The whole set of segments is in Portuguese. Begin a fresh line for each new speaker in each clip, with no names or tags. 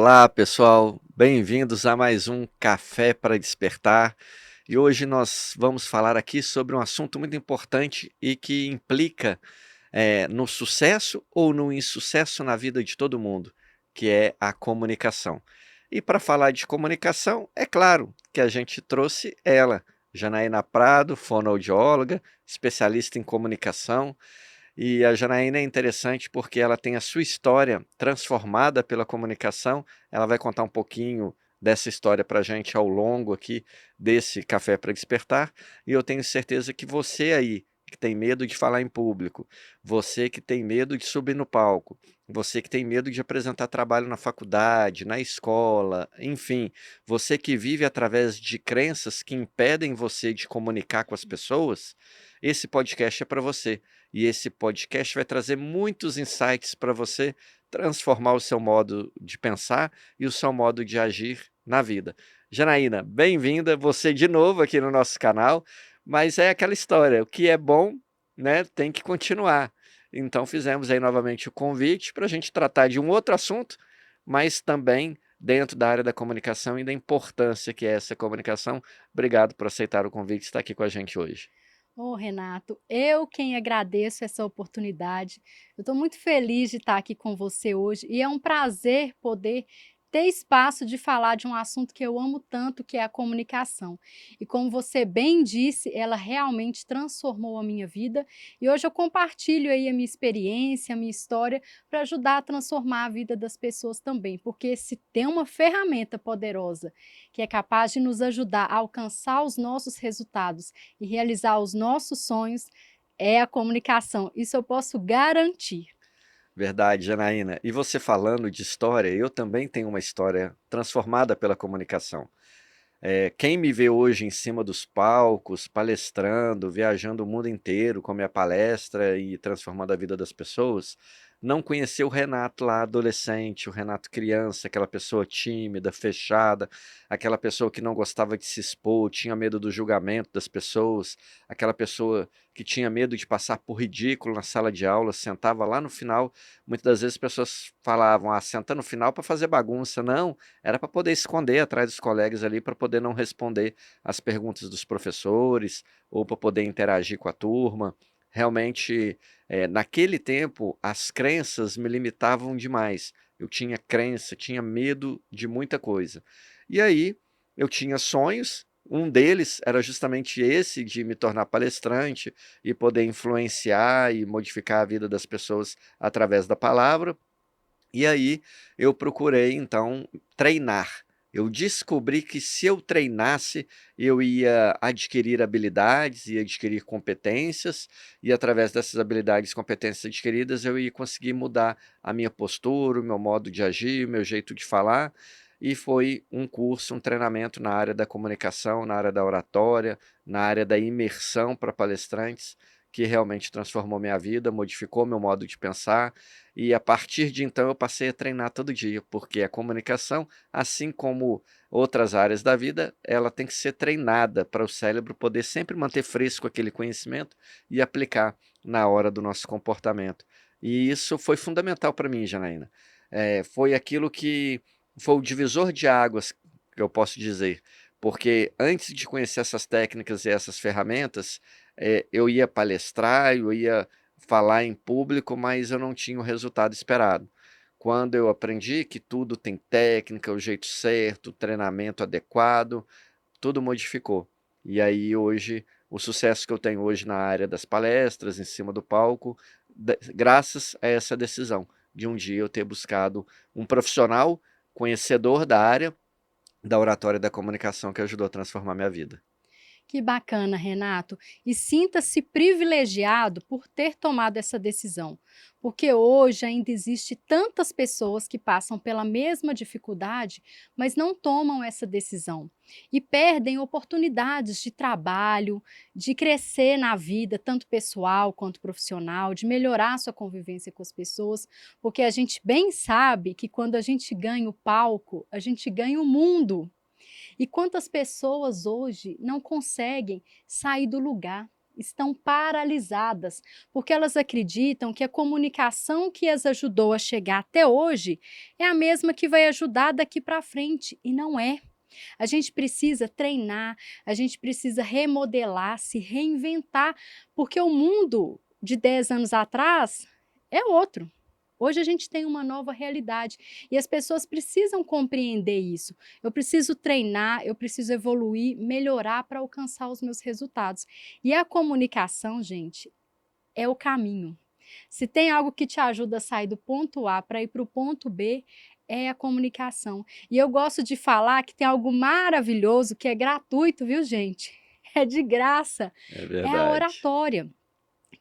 Olá, pessoal, bem-vindos a mais um Café para Despertar. E hoje nós vamos falar aqui sobre um assunto muito importante e que implica no sucesso ou no insucesso na vida de todo mundo, que é a comunicação. E para falar de comunicação, é claro que a gente trouxe ela, Janaína Prado, fonoaudióloga, especialista em comunicação. E a Janaína é interessante porque ela tem a sua história transformada pela comunicação. Ela vai contar um pouquinho dessa história para a gente ao longo aqui desse Café para Despertar. E eu tenho certeza que você aí, que tem medo de falar em público, você que tem medo de subir no palco, você que tem medo de apresentar trabalho na faculdade, na escola, enfim, você que vive através de crenças que impedem você de comunicar com as pessoas, esse podcast é para você. E esse podcast vai trazer muitos insights para você transformar o seu modo de pensar e o seu modo de agir na vida. Janaína, bem-vinda, você de novo aqui no nosso canal, mas é aquela história, o que é bom, né, tem que continuar. Então fizemos aí novamente o convite para a gente tratar de um outro assunto, mas também dentro da área da comunicação e da importância que é essa comunicação. Obrigado por aceitar o convite e estar aqui com a gente hoje.
Ô Renato, eu quem agradeço essa oportunidade. Eu estou muito feliz de estar aqui com você hoje e é um prazer poder ter espaço de falar de um assunto que eu amo tanto, que é a comunicação. E como você bem disse, ela realmente transformou a minha vida e hoje eu compartilho aí a minha experiência, a minha história para ajudar a transformar a vida das pessoas também, porque se tem uma ferramenta poderosa que é capaz de nos ajudar a alcançar os nossos resultados e realizar os nossos sonhos é a comunicação, isso eu posso garantir.
Verdade, Janaína. E você falando de história, eu também tenho uma história transformada pela comunicação. Quem me vê hoje em cima dos palcos, palestrando, viajando o mundo inteiro com a minha palestra e transformando a vida das pessoas, não conheceu o Renato lá adolescente, o Renato criança, aquela pessoa tímida, fechada, aquela pessoa que não gostava de se expor, tinha medo do julgamento das pessoas, aquela pessoa que tinha medo de passar por ridículo na sala de aula, sentava lá no final. Muitas das vezes as pessoas falavam, senta no final para fazer bagunça. Não, era para poder esconder atrás dos colegas ali, para poder não responder às perguntas dos professores, ou para poder interagir com a turma. Realmente, naquele tempo, as crenças me limitavam demais. Eu tinha crença, tinha medo de muita coisa. E aí, eu tinha sonhos, um deles era justamente esse de me tornar palestrante e poder influenciar e modificar a vida das pessoas através da palavra. E aí eu procurei então treinar. Eu descobri que se eu treinasse, eu ia adquirir habilidades, ia adquirir competências, e através dessas habilidades e competências adquiridas, eu ia conseguir mudar a minha postura, o meu modo de agir, o meu jeito de falar. E foi um curso, um treinamento na área da comunicação, na área da oratória, na área da imersão para palestrantes, que realmente transformou minha vida, modificou meu modo de pensar, e a partir de então eu passei a treinar todo dia, porque a comunicação, assim como outras áreas da vida, ela tem que ser treinada para o cérebro poder sempre manter fresco aquele conhecimento e aplicar na hora do nosso comportamento. E isso foi fundamental para mim, Janaína. Foi aquilo que foi o divisor de águas, que eu posso dizer, porque antes de conhecer essas técnicas e essas ferramentas, eu ia palestrar, eu ia falar em público, mas eu não tinha o resultado esperado. Quando eu aprendi que tudo tem técnica, o jeito certo, o treinamento adequado, tudo modificou. E aí hoje, o sucesso que eu tenho hoje na área das palestras, em cima do palco, graças a essa decisão de um dia eu ter buscado um profissional conhecedor da área da oratória e da comunicação que ajudou a transformar minha vida.
Que bacana, Renato. E sinta-se privilegiado por ter tomado essa decisão, porque hoje ainda existe tantas pessoas que passam pela mesma dificuldade, mas não tomam essa decisão e perdem oportunidades de trabalho, de crescer na vida, tanto pessoal quanto profissional, de melhorar sua convivência com as pessoas, porque a gente bem sabe que quando a gente ganha o palco, a gente ganha o mundo. E quantas pessoas hoje não conseguem sair do lugar? estão paralisadas, porque elas acreditam que a comunicação que as ajudou a chegar até hoje é a mesma que vai ajudar daqui para frente, e não é. A gente precisa treinar, a gente precisa remodelar, se reinventar, porque o mundo de 10 anos atrás é outro. Hoje a gente tem uma nova realidade e as pessoas precisam compreender isso. Eu preciso treinar, eu preciso evoluir, melhorar para alcançar os meus resultados. E a comunicação, gente, é o caminho. Se tem algo que te ajuda a sair do ponto A para ir para o ponto B, é a comunicação. E eu gosto de falar que tem algo maravilhoso que é gratuito, viu, gente? É de graça,
É
é a
verdade.
oratória.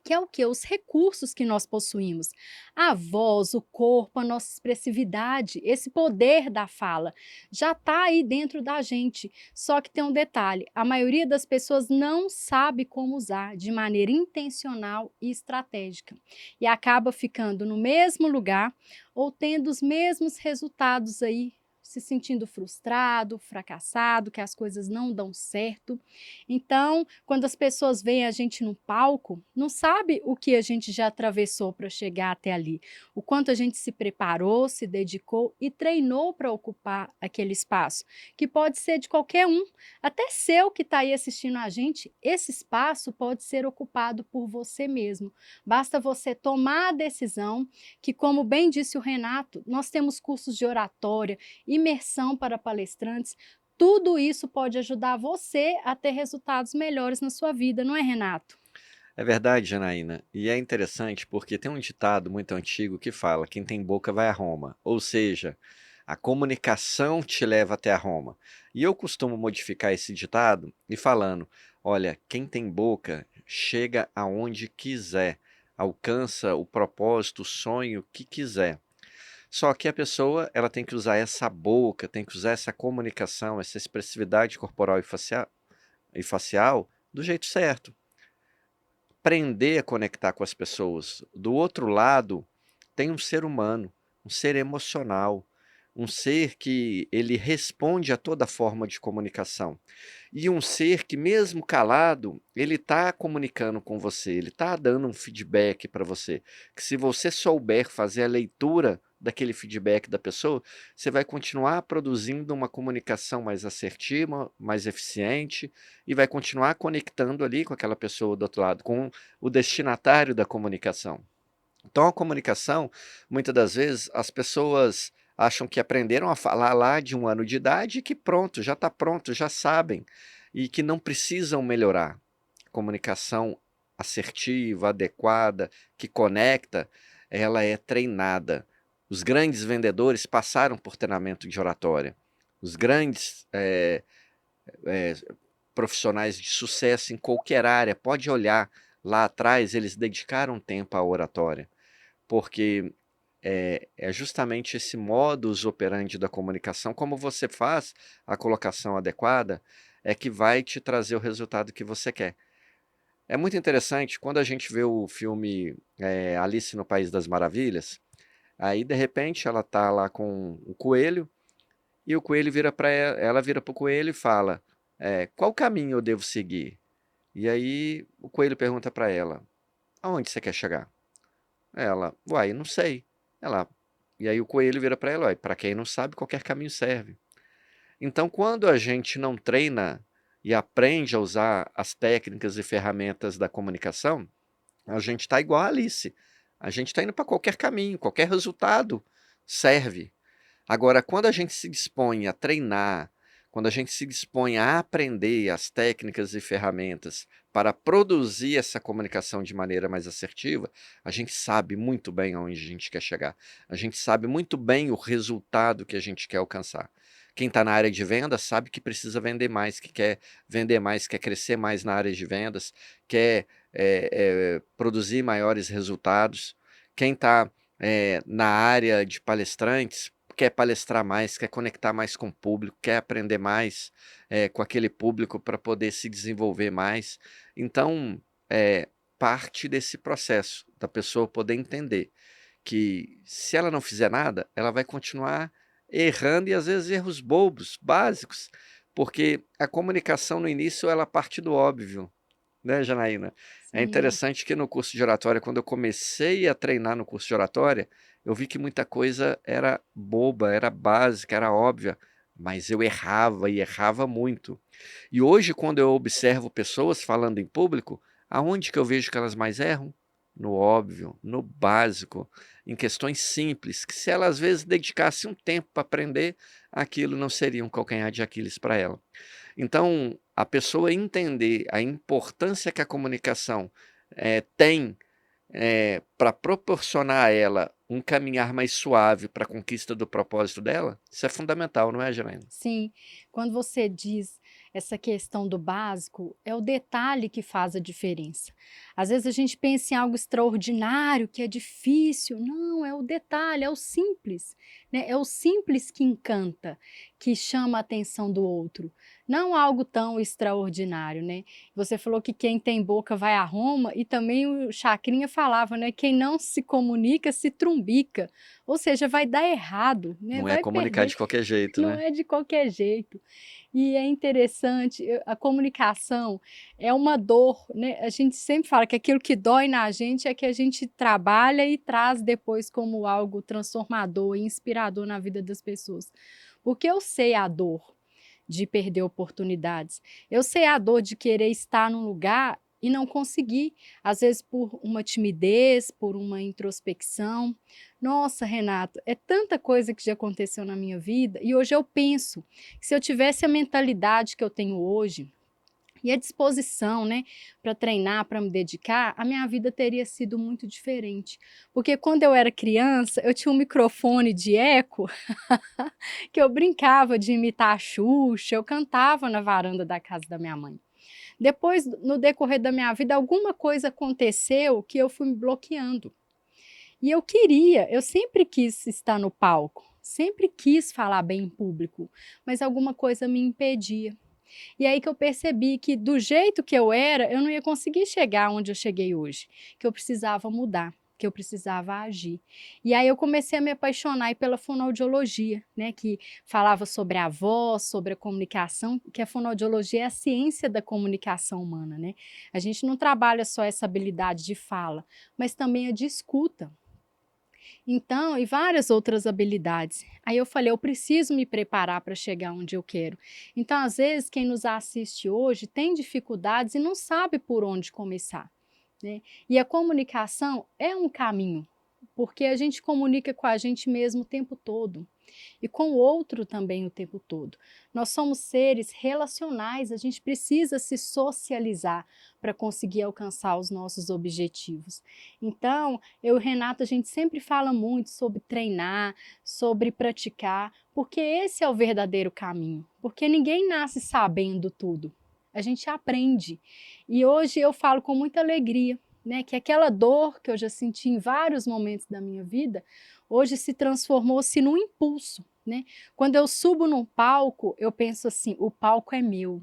Que é o quê? Os recursos que nós possuímos. A voz, o corpo, a nossa expressividade, esse poder da fala, já está aí dentro da gente. Só que tem um detalhe: a maioria das pessoas não sabe como usar de maneira intencional e estratégica. E acaba ficando no mesmo lugar ou tendo os mesmos resultados aí, se sentindo frustrado, fracassado, que as coisas não dão certo. Então, quando as pessoas veem a gente no palco, não sabe o que a gente já atravessou para chegar até ali, o quanto a gente se preparou, se dedicou e treinou para ocupar aquele espaço, que pode ser de qualquer um, até seu que está aí assistindo a gente, esse espaço pode ser ocupado por você mesmo. Basta você tomar a decisão que, como bem disse o Renato, nós temos cursos de oratória, imersão para palestrantes, tudo isso pode ajudar você a ter resultados melhores na sua vida, não é, Renato?
É verdade, Janaína. E é interessante porque tem um ditado muito antigo que fala: quem tem boca vai a Roma. Ou seja, a comunicação te leva até a Roma. E eu costumo modificar esse ditado e falando: olha, quem tem boca chega aonde quiser, alcança o propósito, o sonho que quiser. Só que a pessoa, ela tem que usar essa boca, tem que usar essa comunicação, essa expressividade corporal e facial do jeito certo. Aprender a conectar com as pessoas. Do outro lado, tem um ser humano, um ser emocional, um ser que ele responde a toda forma de comunicação. E um ser que, mesmo calado, ele está comunicando com você, ele está dando um feedback para você. Que se você souber fazer a leitura daquele feedback da pessoa, você vai continuar produzindo uma comunicação mais assertiva, mais eficiente, e vai continuar conectando ali com aquela pessoa do outro lado, com o destinatário da comunicação. Então, a comunicação, muitas das vezes, as pessoas acham que aprenderam a falar lá de 1 ano de idade e que pronto, já está pronto, já sabem, e que não precisam melhorar. Comunicação assertiva, adequada, que conecta, ela é treinada. Os grandes vendedores passaram por treinamento de oratória. Os grandes eh, profissionais de sucesso em qualquer área, pode olhar lá atrás, eles dedicaram tempo à oratória, porque é justamente esse modus operandi da comunicação, como você faz a colocação adequada, é que vai te trazer o resultado que você quer. É muito interessante quando a gente vê o filme Alice no País das Maravilhas, aí de repente ela tá lá com o coelho e o coelho vira para ela, vira para o coelho e fala: qual caminho eu devo seguir? E aí o coelho pergunta para ela: aonde você quer chegar? Ela: uai, não sei. Ela, e aí o coelho vira para ela: para quem não sabe, qualquer caminho serve. Então, quando a gente não treina e aprende a usar as técnicas e ferramentas da comunicação, a gente está igual a Alice. A gente está indo para qualquer caminho, qualquer resultado serve. Agora, quando a gente se dispõe a treinar, quando a gente se dispõe a aprender as técnicas e ferramentas para produzir essa comunicação de maneira mais assertiva, a gente sabe muito bem aonde a gente quer chegar. A gente sabe muito bem o resultado que a gente quer alcançar. Quem está na área de vendas sabe que precisa vender mais, que quer vender mais, quer crescer mais na área de vendas, quer produzir maiores resultados. Quem está na área de palestrantes quer palestrar mais, quer conectar mais com o público, quer aprender mais com aquele público para poder se desenvolver mais. Então, parte desse processo da pessoa poder entender que se ela não fizer nada, ela vai continuar errando e às vezes erros bobos, básicos, porque a comunicação no início ela parte do óbvio. né, Janaína? É
Sim,
interessante que no curso de oratória, quando eu comecei a treinar no curso de oratória, eu vi que muita coisa era boba, era básica, era óbvia, mas eu errava e errava muito. E hoje, quando eu observo pessoas falando em público, aonde que eu vejo que elas mais erram? No óbvio, no básico, em questões simples, que se ela às vezes dedicasse um tempo para aprender, aquilo não seria um calcanhar de Aquiles para ela. Então, a pessoa entender a importância que a comunicação tem para proporcionar a ela um caminhar mais suave para a conquista do propósito dela, isso é fundamental, não é, Janaína?
sim. Quando você diz essa questão do básico, é o detalhe que faz a diferença. Às vezes a gente pensa em algo extraordinário, que é difícil. Não, é o detalhe, é o simples, né? É o simples que encanta, que chama a atenção do outro. Não algo tão extraordinário, né? Você falou que quem tem boca vai a Roma, e também o Chacrinha falava, né? Quem não se comunica se trumbica. Ou seja, vai dar errado, né?
Não é
Vai
comunicar
perder.
de qualquer jeito,
Não
né?
é de qualquer jeito. E é interessante, a comunicação é uma dor, né, a gente sempre fala que aquilo que dói na gente é que a gente trabalha e traz depois como algo transformador e inspirador na vida das pessoas. Porque eu sei a dor de perder oportunidades. Eu sei a dor de querer estar num lugar e não conseguir, às vezes por uma timidez, por uma introspecção. Nossa, Renato, é tanta coisa que já aconteceu na minha vida e hoje eu penso que se eu tivesse a mentalidade que eu tenho hoje, e a disposição, né, para treinar, para me dedicar, a minha vida teria sido muito diferente. Porque quando eu era criança, eu tinha um microfone de eco que eu brincava de imitar a Xuxa, eu cantava na varanda da casa da minha mãe. Depois, no decorrer da minha vida, alguma coisa aconteceu que eu fui me bloqueando. E eu sempre quis estar no palco, sempre quis falar bem em público, mas alguma coisa me impedia. E aí que eu percebi que do jeito que eu era, eu não ia conseguir chegar onde eu cheguei hoje, que eu precisava mudar, que eu precisava agir. E aí eu comecei a me apaixonar aí pela fonoaudiologia, né, que falava sobre a voz, sobre a comunicação, que a fonoaudiologia é a ciência da comunicação humana, né? A gente não trabalha só essa habilidade de fala, mas também a de escuta. Então, e várias outras habilidades. Aí eu falei, eu preciso me preparar para chegar onde eu quero. Então, às vezes, quem nos assiste hoje tem dificuldades e não sabe por onde começar, né? E a comunicação é um caminho, porque a gente comunica com a gente mesmo o tempo todo e com o outro também o tempo todo. Nós somos seres relacionais, a gente precisa se socializar para conseguir alcançar os nossos objetivos. Então, eu e o Renato, a gente sempre fala muito sobre treinar, sobre praticar, porque esse é o verdadeiro caminho. Porque ninguém nasce sabendo tudo. A gente aprende. E hoje eu falo com muita alegria, né, que aquela dor que eu já senti em vários momentos da minha vida, hoje se transformou-se num impulso, né? Quando eu subo num palco, eu penso assim: o palco é meu.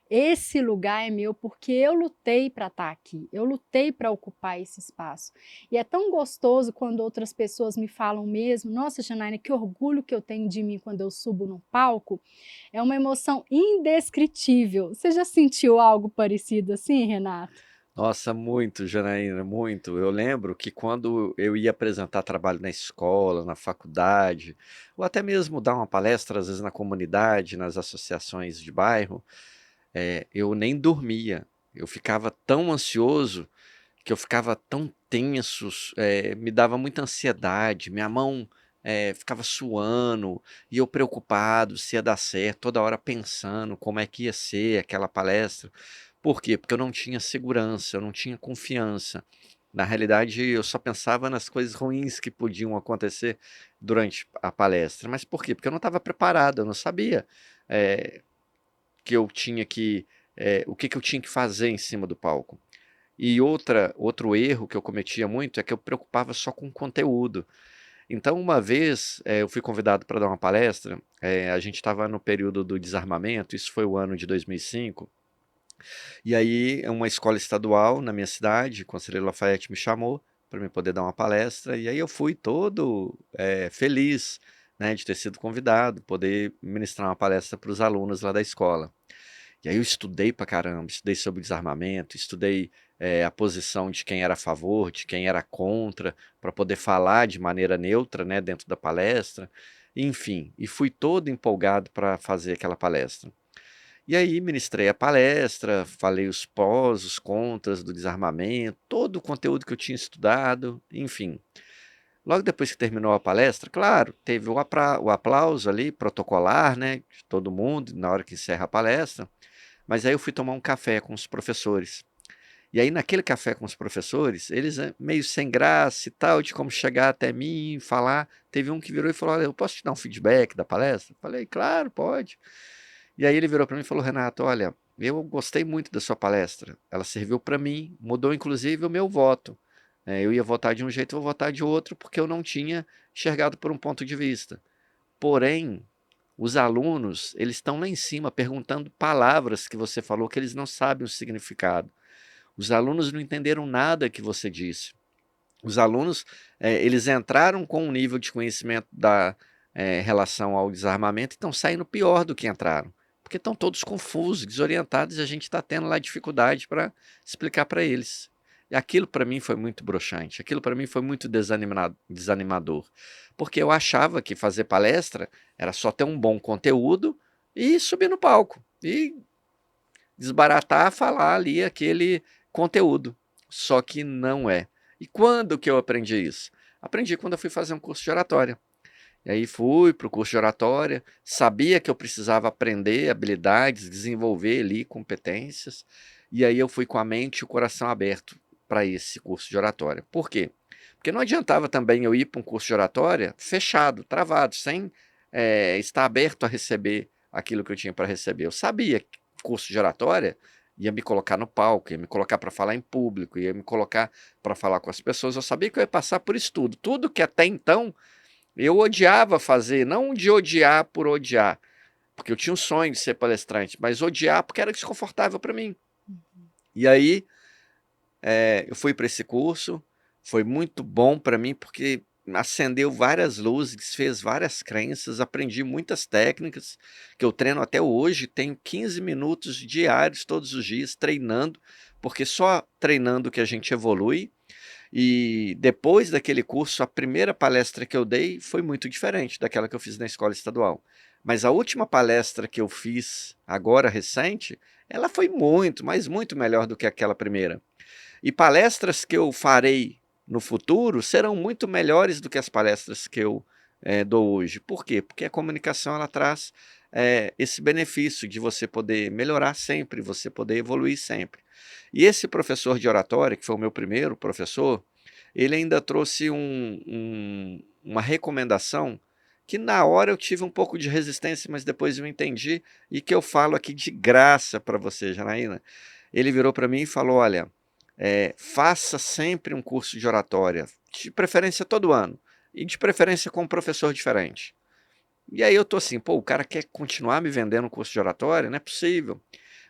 Esse lugar é meu porque eu lutei para estar aqui, eu lutei para ocupar esse espaço. E é tão gostoso quando outras pessoas me falam mesmo: nossa, Janaína, que orgulho que eu tenho de mim quando eu subo no palco. É uma emoção indescritível. Você já sentiu algo parecido assim, Renato?
Nossa, muito, Janaína, muito. Eu lembro que quando eu ia apresentar trabalho na escola, na faculdade, ou até mesmo dar uma palestra, às vezes na comunidade, nas associações de bairro, eu nem dormia. Eu ficava tão ansioso que eu ficava tão tenso, me dava muita ansiedade, minha mão ficava suando, e eu preocupado se ia dar certo, toda hora pensando como é que ia ser aquela palestra. Por quê? Porque eu não tinha segurança, eu não tinha confiança. Na realidade, eu só pensava nas coisas ruins que podiam acontecer durante a palestra. Mas por quê? Porque eu não estava preparado, eu não sabia eh, que eu tinha que, o que que eu tinha que fazer em cima do palco. E outro erro que eu cometia muito é que eu preocupava só com o conteúdo. Então, uma vez, eu fui convidado para dar uma palestra, a gente estava no período do desarmamento, isso foi o ano de 2005, e aí uma escola estadual na minha cidade, o Conselheiro Lafayette me chamou para me poder dar uma palestra, e aí eu fui todo feliz, né, de ter sido convidado, poder ministrar uma palestra para os alunos lá da escola. E aí eu estudei pra caramba, estudei sobre desarmamento, estudei a posição de quem era a favor, de quem era contra, para poder falar de maneira neutra, né, dentro da palestra, enfim, e fui todo empolgado para fazer aquela palestra. E aí ministrei a palestra, falei os pós, os contras do desarmamento, todo o conteúdo que eu tinha estudado, enfim. Logo depois que terminou a palestra, claro, teve o aplauso ali, protocolar, né, de todo mundo, na hora que encerra a palestra, mas aí eu fui tomar um café com os professores. E aí naquele café com os professores, eles meio sem graça e tal, de como chegar até mim, falar, teve um que virou e falou, olha, eu posso te dar um feedback da palestra? Falei, claro, pode. E aí ele virou para mim e falou, Renato, olha, eu gostei muito da sua palestra, ela serviu para mim, mudou inclusive o meu voto. Eu ia votar de um jeito, eu vou votar de outro, porque eu não tinha enxergado por um ponto de vista. Porém, os alunos, eles estão lá em cima perguntando palavras que você falou que eles não sabem o significado. Os alunos não entenderam nada que você disse. Os alunos, eles entraram com um nível de conhecimento da relação ao desarmamento e estão saindo pior do que entraram. Porque estão todos confusos, desorientados, e a gente está tendo lá dificuldade para explicar para eles. E aquilo para mim foi muito broxante, aquilo para mim foi muito desanimador. Porque eu achava que fazer palestra era só ter um bom conteúdo e subir no palco. E desbaratar, falar ali aquele conteúdo. Só que não é. E quando que eu aprendi isso? Aprendi quando eu fui fazer um curso de oratória. E aí fui para o curso de oratória, sabia que eu precisava aprender habilidades, desenvolver ali competências, e aí eu fui com a mente e o coração aberto para esse curso de oratória. Por quê? Porque não adiantava também eu ir para um curso de oratória fechado, travado, sem estar aberto a receber aquilo que eu tinha para receber. Eu sabia que curso de oratória ia me colocar no palco, ia me colocar para falar em público, ia me colocar para falar com as pessoas. Eu sabia que eu ia passar por isso tudo. Tudo que até então eu odiava fazer, não de odiar por odiar, porque eu tinha um sonho de ser palestrante, mas odiar porque era desconfortável para mim. E aí eu fui para esse curso, foi muito bom para mim porque acendeu várias luzes, desfez várias crenças, aprendi muitas técnicas que eu treino até hoje, tenho 15 minutos diários todos os dias treinando, porque só treinando que a gente evolui. E depois daquele curso, a primeira palestra que eu dei foi muito diferente daquela que eu fiz na escola estadual. Mas a última palestra que eu fiz, agora recente, ela foi muito, mas muito melhor do que aquela primeira. E palestras que eu farei no futuro serão muito melhores do que as palestras que eu dou hoje. Por quê? Porque a comunicação ela traz esse benefício de você poder melhorar sempre, você poder evoluir sempre. E esse professor de oratória, que foi o meu primeiro professor, ele ainda trouxe uma recomendação que na hora eu tive um pouco de resistência, mas depois eu entendi e que eu falo aqui de graça para você, Janaína. Ele virou para mim e falou, olha, faça sempre um curso de oratória, de preferência todo ano, e de preferência com um professor diferente. E aí eu tô assim, pô, o cara quer continuar me vendendo um curso de oratória? Não é possível.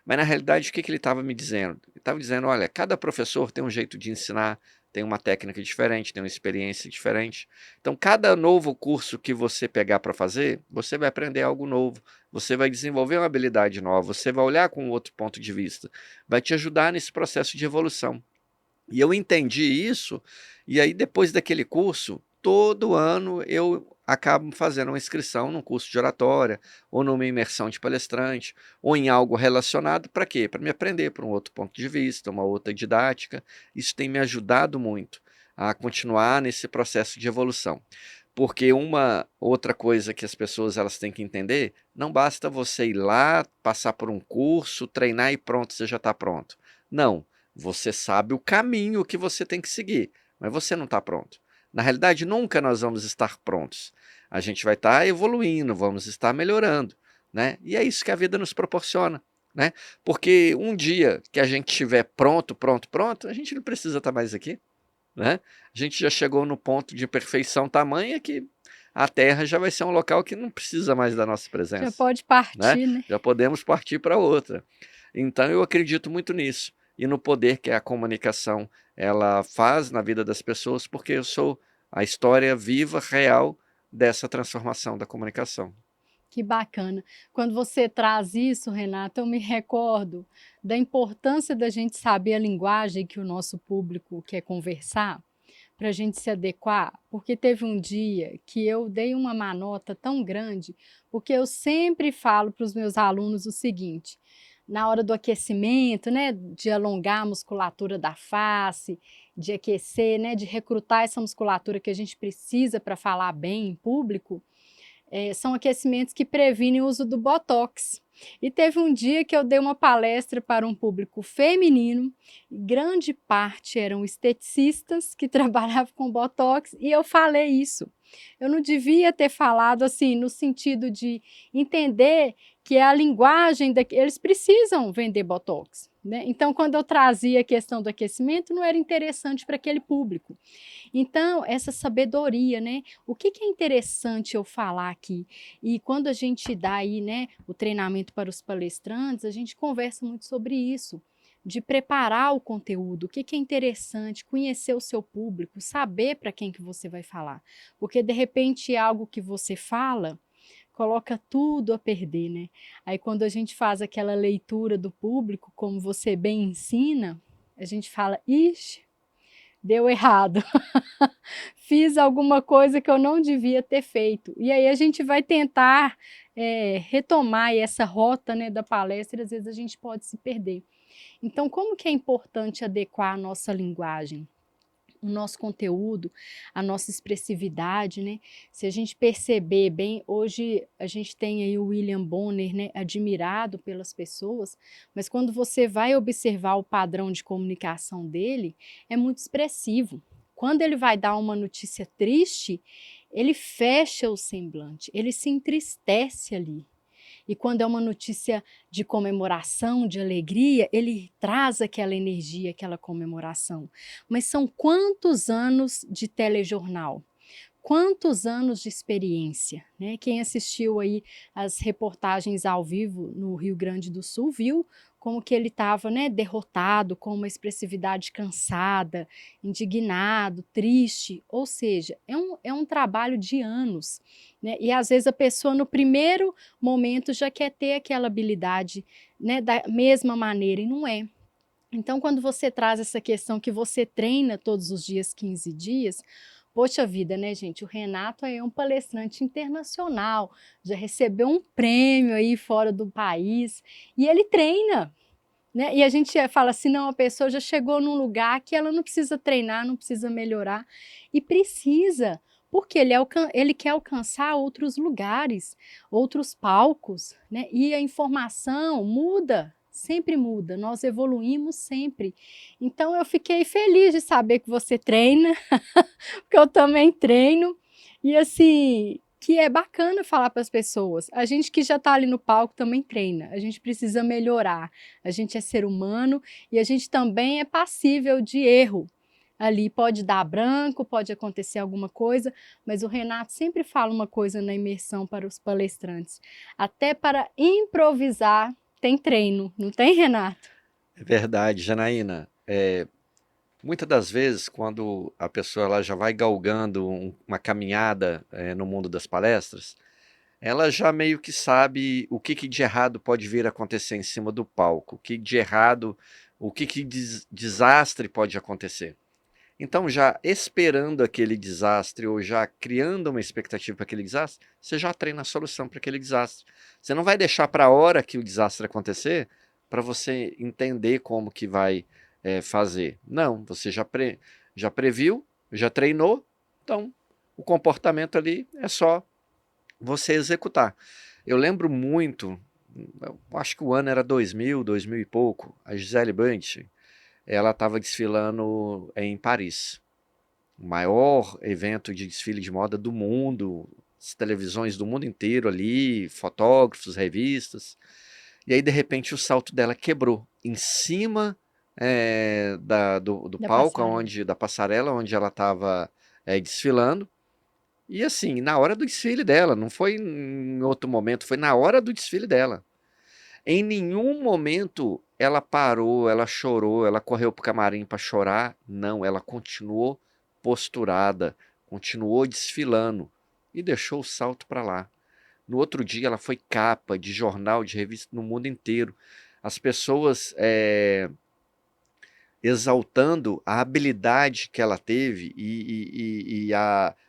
Mas na realidade, o que ele estava me dizendo? Ele estava dizendo, olha, cada professor tem um jeito de ensinar, tem uma técnica diferente, tem uma experiência diferente. Então, cada novo curso que você pegar para fazer, você vai aprender algo novo, você vai desenvolver uma habilidade nova, você vai olhar com outro ponto de vista, vai te ajudar nesse processo de evolução. E eu entendi isso, e aí depois daquele curso, todo ano eu acabo fazendo uma inscrição num curso de oratória, ou numa imersão de palestrante, ou em algo relacionado, para quê? Para me aprender por um outro ponto de vista, uma outra didática. Isso tem me ajudado muito a continuar nesse processo de evolução. Porque uma outra coisa que as pessoas elas têm que entender, não basta você ir lá, passar por um curso, treinar e pronto, você já está pronto. Não, você sabe o caminho que você tem que seguir, mas você não está pronto. Na realidade, nunca nós vamos estar prontos. A gente vai estar evoluindo, vamos estar melhorando, né? E é isso que a vida nos proporciona, né? Porque um dia que a gente estiver pronto, pronto, pronto, a gente não precisa estar mais aqui, né? A gente já chegou no ponto de perfeição tamanha que a Terra já vai ser um local que não precisa mais da nossa
Já
presença,
pode
né?
partir, né?
Já podemos partir para outra. Então eu acredito muito nisso e no poder que a comunicação ela faz na vida das pessoas, porque eu sou a história viva, real dessa transformação da comunicação.
Que bacana. Quando você traz isso, Renata, eu me recordo da importância da gente saber a linguagem que o nosso público quer conversar, para a gente se adequar, porque teve um dia que eu dei uma má nota tão grande, porque eu sempre falo para os meus alunos o seguinte: na hora do aquecimento, né, de alongar a musculatura da face, de aquecer, né, de recrutar essa musculatura que a gente precisa para falar bem em público, são aquecimentos que previnem o uso do Botox. E teve um dia que eu dei uma palestra para um público feminino, e grande parte eram esteticistas que trabalhavam com Botox, e eu falei isso. Eu não devia ter falado assim, no sentido de entender que é a linguagem, eles precisam vender Botox, né? Então, quando eu trazia a questão do aquecimento, não era interessante para aquele público. Então, essa sabedoria, né? O que que é interessante eu falar aqui? E quando a gente dá aí, né, o treinamento para os palestrantes, a gente conversa muito sobre isso, de preparar o conteúdo, o que que é interessante, conhecer o seu público, saber para quem que você vai falar. Porque, de repente, algo que você fala coloca tudo a perder, né? Aí, quando a gente faz aquela leitura do público, como você bem ensina, a gente fala, ixi, deu errado. Fiz alguma coisa que eu não devia ter feito. E aí a gente vai tentar retomar essa rota, né, da palestra, e às vezes a gente pode se perder. Então, como que é importante adequar a nossa linguagem, o nosso conteúdo, a nossa expressividade, né? Se a gente perceber bem, hoje a gente tem aí o William Bonner, né, admirado pelas pessoas, mas quando você vai observar o padrão de comunicação dele, é muito expressivo. Quando ele vai dar uma notícia triste, ele fecha o semblante, ele se entristece ali. E quando é uma notícia de comemoração, de alegria, ele traz aquela energia, aquela comemoração. Mas são quantos anos de telejornal? Quantos anos de experiência, né? Quem assistiu aí as reportagens ao vivo no Rio Grande do Sul viu como que ele estava, né, derrotado, com uma expressividade cansada, indignado, triste, ou seja, é um trabalho de anos, né? E às vezes a pessoa no primeiro momento já quer ter aquela habilidade, né, da mesma maneira, e não é. Então, quando você traz essa questão que você treina todos os dias, 15 dias, poxa vida, né, gente? O Renato é um palestrante internacional, já recebeu um prêmio aí fora do país, e ele treina, né? E a gente fala assim, não, a pessoa já chegou num lugar que ela não precisa treinar, não precisa melhorar, e precisa, porque ele quer alcançar outros lugares, outros palcos, né? E a informação muda, sempre muda, nós evoluímos sempre. Então eu fiquei feliz de saber que você treina, porque eu também treino, e assim, que é bacana falar para as pessoas. A gente que já está ali no palco também treina, a gente precisa melhorar. A gente é ser humano e a gente também é passível de erro. Ali pode dar branco, pode acontecer alguma coisa, mas o Renato sempre fala uma coisa na imersão para os palestrantes. Até para improvisar tem treino, não tem, Renato?
É verdade, Janaína. Muitas das vezes, quando a pessoa ela já vai galgando uma caminhada no mundo das palestras, ela já meio que sabe o que de errado pode vir a acontecer em cima do palco, o que de errado, o que desastre pode acontecer. Então, já esperando aquele desastre ou já criando uma expectativa para aquele desastre, você já treina a solução para aquele desastre. Você não vai deixar para a hora que o desastre acontecer para você entender como que vai fazer. Não, você já previu, já treinou, então o comportamento ali é só você executar. Eu lembro muito, eu acho que o ano era 2000, 2000 e pouco, a Gisele Bündchen, ela estava desfilando em Paris, o maior evento de desfile de moda do mundo, as televisões do mundo inteiro ali, fotógrafos, revistas. E aí, de repente, o salto dela quebrou em cima do
Da
palco,
passarela.
da passarela onde ela estava desfilando. E assim, na hora do desfile dela, não foi em outro momento, foi na hora do desfile dela. Em nenhum momento ela parou, ela chorou, ela correu pro camarim para chorar. Não, ela continuou posturada, continuou desfilando e deixou o salto para lá. No outro dia ela foi capa de jornal, de revista no mundo inteiro. As pessoas exaltando a habilidade que ela teve e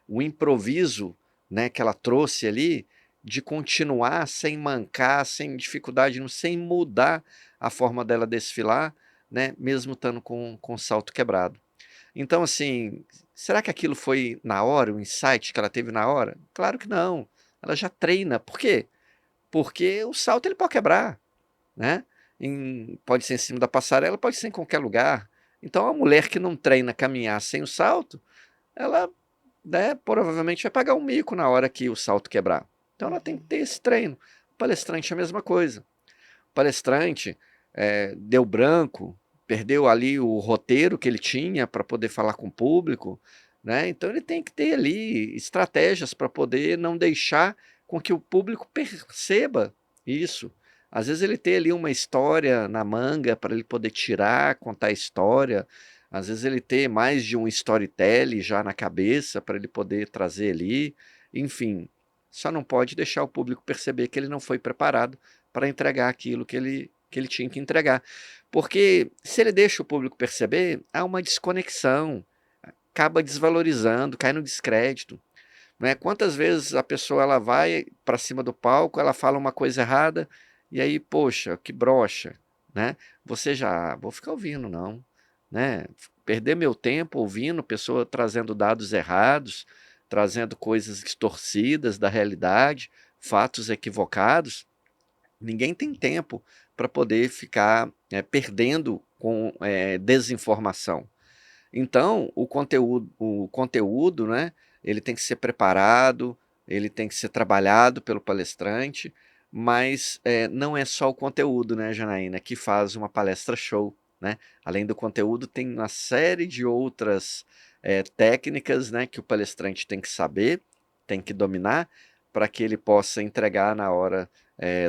o improviso, né, que ela trouxe ali de continuar sem mancar, sem dificuldade, sem mudar a forma dela desfilar, né, mesmo estando com o salto quebrado. Então, assim, será que aquilo foi na hora, o insight que ela teve na hora? Claro que não. Ela já treina. Por quê? Porque o salto ele pode quebrar, né? Pode ser em cima da passarela, pode ser em qualquer lugar. Então, a mulher que não treina caminhar sem o salto, ela, né, provavelmente vai pagar um mico na hora que o salto quebrar. Então, ela tem que ter esse treino. O palestrante é a mesma coisa. O palestrante deu branco, perdeu ali o roteiro que ele tinha para poder falar com o público, né? Então, ele tem que ter ali estratégias para poder não deixar com que o público perceba isso. Às vezes ele tem ali uma história na manga para ele poder tirar, contar a história. Às vezes ele tem mais de um storytelling já na cabeça para ele poder trazer ali. Enfim, só não pode deixar o público perceber que ele não foi preparado para entregar aquilo que ele tinha que entregar. Porque se ele deixa o público perceber, há uma desconexão, acaba desvalorizando, cai no descrédito. Né? Quantas vezes a pessoa ela vai para cima do palco, ela fala uma coisa errada, e aí, poxa, que broxa, né? Você já, vou ficar ouvindo, não, né? Perder meu tempo ouvindo pessoa trazendo dados errados, trazendo coisas distorcidas da realidade, fatos equivocados. Ninguém tem tempo para poder ficar perdendo com desinformação. Então, o conteúdo, né, ele tem que ser preparado, ele tem que ser trabalhado pelo palestrante, mas não é só o conteúdo, né, Janaína, que faz uma palestra show, né? Além do conteúdo, tem uma série de outras técnicas, né, que o palestrante tem que saber, tem que dominar, para que ele possa entregar na hora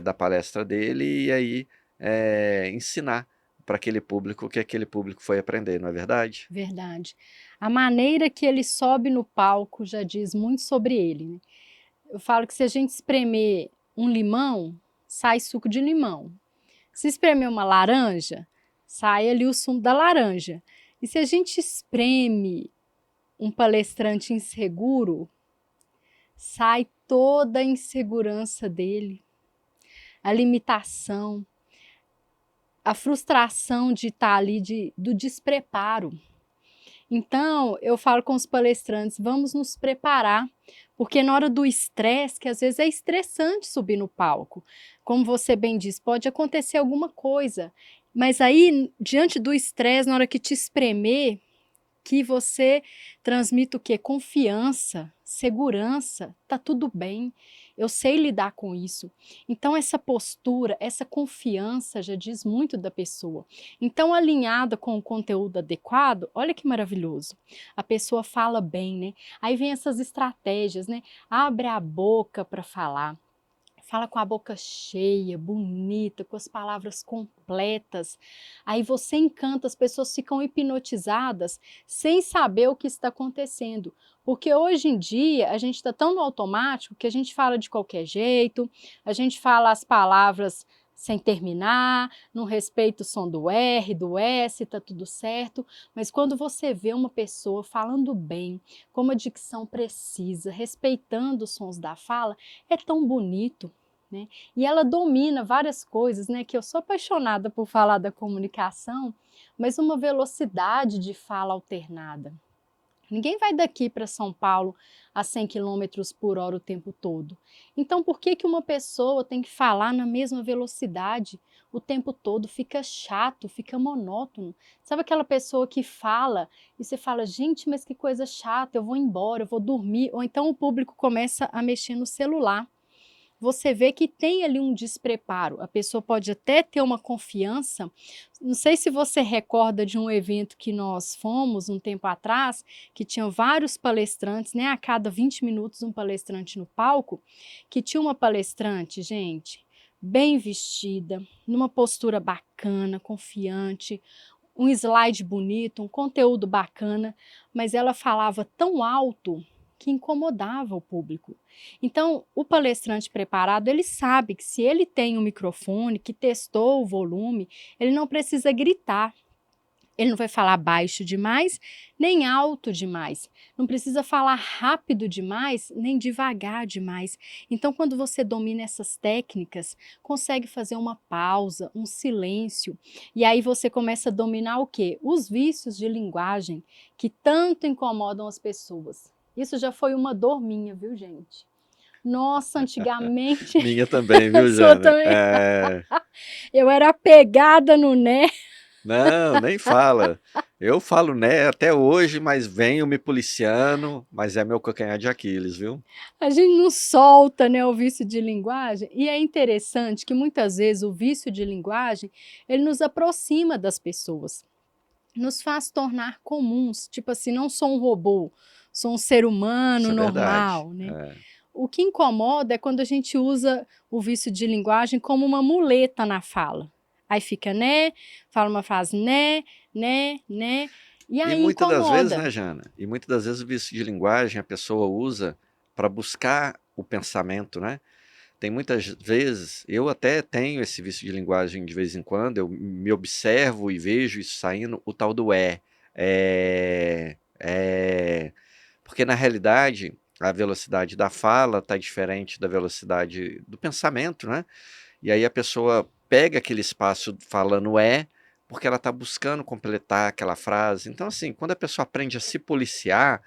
da palestra dele e aí ensinar para aquele público o que aquele público foi aprender, não é verdade?
Verdade. A maneira que ele sobe no palco já diz muito sobre ele, né. Eu falo que se a gente espremer um limão, sai suco de limão. Se espremer uma laranja, sai ali o sumo da laranja. E se a gente espreme um palestrante inseguro, sai toda a insegurança dele, a limitação, a frustração de estar ali, do despreparo. Então, eu falo com os palestrantes, vamos nos preparar, porque na hora do estresse, que às vezes é estressante subir no palco, como você bem disse, pode acontecer alguma coisa, mas aí, diante do estresse, na hora que te espremer, que você transmita o quê? Confiança, segurança, tá tudo bem, eu sei lidar com isso. Então essa postura, essa confiança já diz muito da pessoa. Então alinhada com o conteúdo adequado, olha que maravilhoso. A pessoa fala bem, né? Aí vem essas estratégias, né? Abre a boca para falar. Fala com a boca cheia, bonita, com as palavras completas. Aí você encanta, as pessoas ficam hipnotizadas sem saber o que está acontecendo. Porque hoje em dia a gente está tão no automático que a gente fala de qualquer jeito, a gente fala as palavras sem terminar, não respeita o som do R, do S, está tudo certo. Mas quando você vê uma pessoa falando bem, com uma dicção precisa, respeitando os sons da fala, é tão bonito, né? E ela domina várias coisas, né? Que eu sou apaixonada por falar da comunicação, mas uma velocidade de fala alternada. Ninguém vai daqui para São Paulo a 100 quilômetros por hora o tempo todo. Então, por que que uma pessoa tem que falar na mesma velocidade o tempo todo? Fica chato, fica monótono. Sabe aquela pessoa que fala e você fala, gente, mas que coisa chata, eu vou embora, eu vou dormir. Ou então o público começa a mexer no celular. Você vê que tem ali um despreparo, a pessoa pode até ter uma confiança, não sei se você recorda de um evento que nós fomos um tempo atrás, que tinham vários palestrantes, né, a cada 20 minutos um palestrante no palco, que tinha uma palestrante, gente, bem vestida, numa postura bacana, confiante, um slide bonito, um conteúdo bacana, mas ela falava tão alto que incomodava o público. Então, o palestrante preparado, ele sabe que se ele tem um microfone, que testou o volume, ele não precisa gritar. Ele não vai falar baixo demais, nem alto demais. Não precisa falar rápido demais, nem devagar demais. Então, quando você domina essas técnicas, consegue fazer uma pausa, um silêncio, e aí você começa a dominar o quê? Os vícios de linguagem que tanto incomodam as pessoas. Isso já foi uma dor minha, viu, gente? Nossa, antigamente,
Minha também,
a
viu,
sua
Jana?
também, eu era apegada no né.
Não, nem fala. Eu falo né até hoje, mas venho me policiando, mas é meu calcanhar de Aquiles, viu?
A gente não solta, né, o vício de linguagem, e é interessante que muitas vezes o vício de linguagem, ele nos aproxima das pessoas, nos faz tornar comuns, tipo assim, não sou um robô, sou um ser humano
Isso é verdade.
normal, né.
É.
O que incomoda é quando a gente usa o vício de linguagem como uma muleta na fala. Aí fica né, fala uma frase né, e
E
aí
muitas das vezes,
incomoda.
né, Jana? E muitas das vezes o vício de linguagem a pessoa usa para buscar o pensamento, né? Tem muitas vezes, eu até tenho esse vício de linguagem de vez em quando, eu me observo e vejo isso saindo, o tal do porque na realidade a velocidade da fala está diferente da velocidade do pensamento, né? E aí a pessoa pega aquele espaço falando porque ela está buscando completar aquela frase. Então, assim, quando a pessoa aprende a se policiar,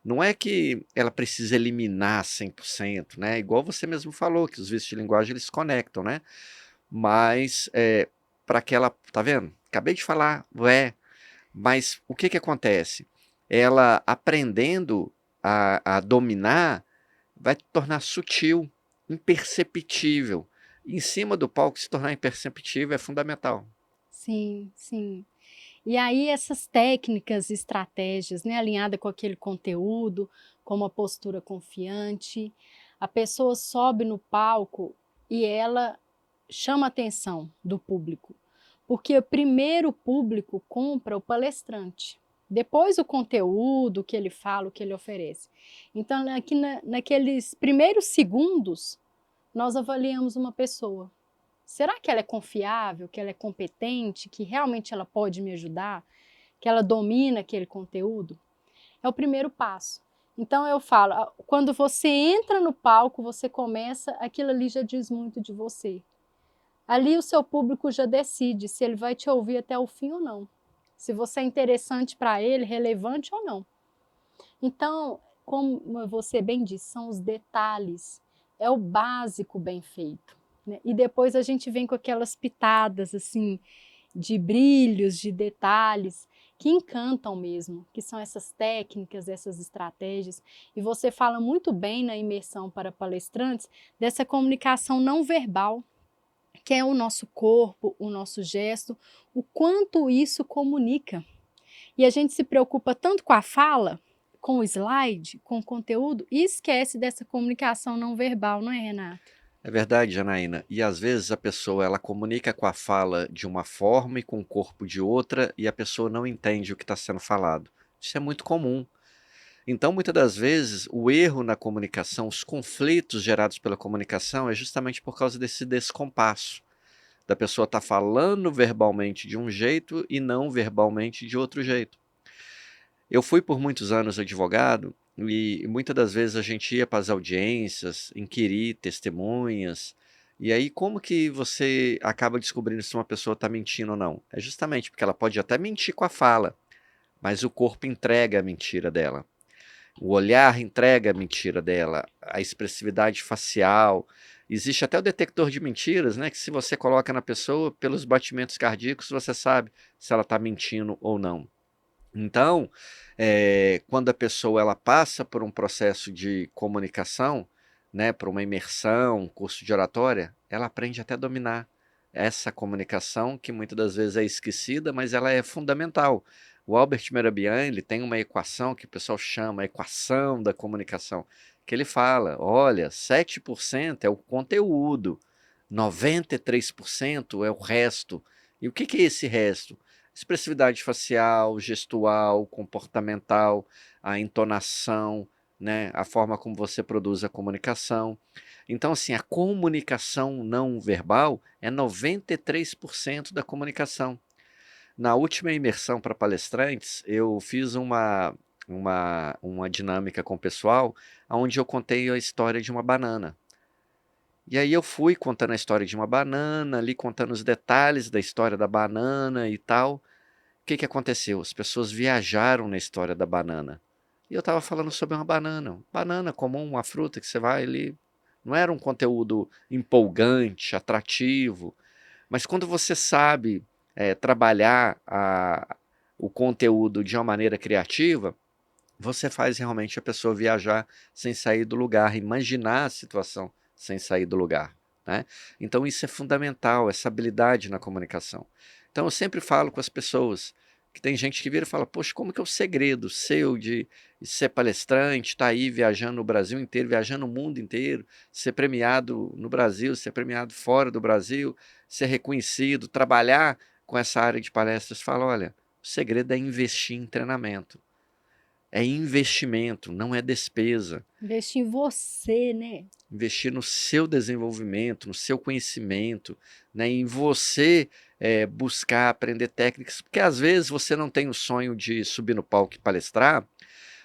não é que ela precisa eliminar 100%, né? Igual você mesmo falou, que os vícios de linguagem eles se conectam, né? Mas para que ela, tá vendo? Acabei de falar o mas o que que acontece? Ela aprendendo a dominar, vai tornar sutil, imperceptível. Em cima do palco, se tornar imperceptível é fundamental.
Sim, sim. E aí essas técnicas, estratégias, né, alinhada com aquele conteúdo, com uma postura confiante, a pessoa sobe no palco e ela chama a atenção do público, porque primeiro o público compra o palestrante, depois o conteúdo que ele fala, o que ele oferece. Então, aqui naqueles primeiros segundos, nós avaliamos uma pessoa. Será que ela é confiável, que ela é competente, que realmente ela pode me ajudar? Que ela domina aquele conteúdo, é o primeiro passo. Então eu falo, quando você entra no palco, você começa, aquilo ali já diz muito de você. Ali o seu público já decide se ele vai te ouvir até o fim ou não. Se você é interessante para ele, relevante ou não. Então, como você bem disse, são os detalhes, é o básico bem feito, né? E depois a gente vem com aquelas pitadas assim, de brilhos, de detalhes, que encantam mesmo, que são essas técnicas, essas estratégias. E você fala muito bem na imersão para palestrantes dessa comunicação não verbal, que é o nosso corpo, o nosso gesto, o quanto isso comunica. E a gente se preocupa tanto com a fala, com o slide, com o conteúdo, e esquece dessa comunicação não verbal, não é, Renato?
É verdade, Janaína. E às vezes a pessoa ela comunica com a fala de uma forma e com o corpo de outra, e a pessoa não entende o que está sendo falado. Isso é muito comum. Então, muitas das vezes, o erro na comunicação, os conflitos gerados pela comunicação, é justamente por causa desse descompasso. Da pessoa estar falando verbalmente de um jeito e não verbalmente de outro jeito. Eu fui por muitos anos advogado e muitas das vezes a gente ia para as audiências, inquirir testemunhas. E aí, como que você acaba descobrindo se uma pessoa está mentindo ou não? É justamente porque ela pode até mentir com a fala, mas o corpo entrega a mentira dela. O olhar entrega a mentira dela, a expressividade facial. Existe até o detector de mentiras, né? Que se você coloca na pessoa, pelos batimentos cardíacos, você sabe se ela está mentindo ou não. Então, quando a pessoa ela passa por um processo de comunicação, né, por uma imersão, um curso de oratória, ela aprende até a dominar essa comunicação que muitas das vezes é esquecida, mas ela é fundamental. O Albert Mehrabian, ele tem uma equação que o pessoal chama a equação da comunicação, que ele fala, olha, 7% é o conteúdo, 93% é o resto. E o que que é esse resto? Expressividade facial, gestual, comportamental, a entonação, né? A forma como você produz a comunicação. Então, assim, a comunicação não verbal é 93% da comunicação. Na última imersão para palestrantes, eu fiz uma dinâmica com o pessoal, onde eu contei a história de uma banana. E aí eu fui contando a história de uma banana, ali contando os detalhes da história da banana e tal. O que que aconteceu? As pessoas viajaram na história da banana. E eu estava falando sobre uma banana. Banana comum, uma fruta que você vai ali. Não era um conteúdo empolgante, atrativo. Mas quando você sabe trabalhar o conteúdo de uma maneira criativa, você faz realmente a pessoa viajar sem sair do lugar, imaginar a situação sem sair do lugar, né? Então isso é fundamental, essa habilidade na comunicação. Então eu sempre falo com as pessoas, que tem gente que vira e fala, poxa, como que é o segredo seu de ser palestrante, estar aí viajando no Brasil inteiro, viajando o mundo inteiro, ser premiado no Brasil, ser premiado fora do Brasil, ser reconhecido, trabalhar com essa área de palestras? Fala, olha, o segredo é investir em treinamento. É investimento, não é despesa.
Investir em você, né?
Investir no seu desenvolvimento, no seu conhecimento, né, em você buscar aprender técnicas, porque às vezes você não tem o sonho de subir no palco e palestrar,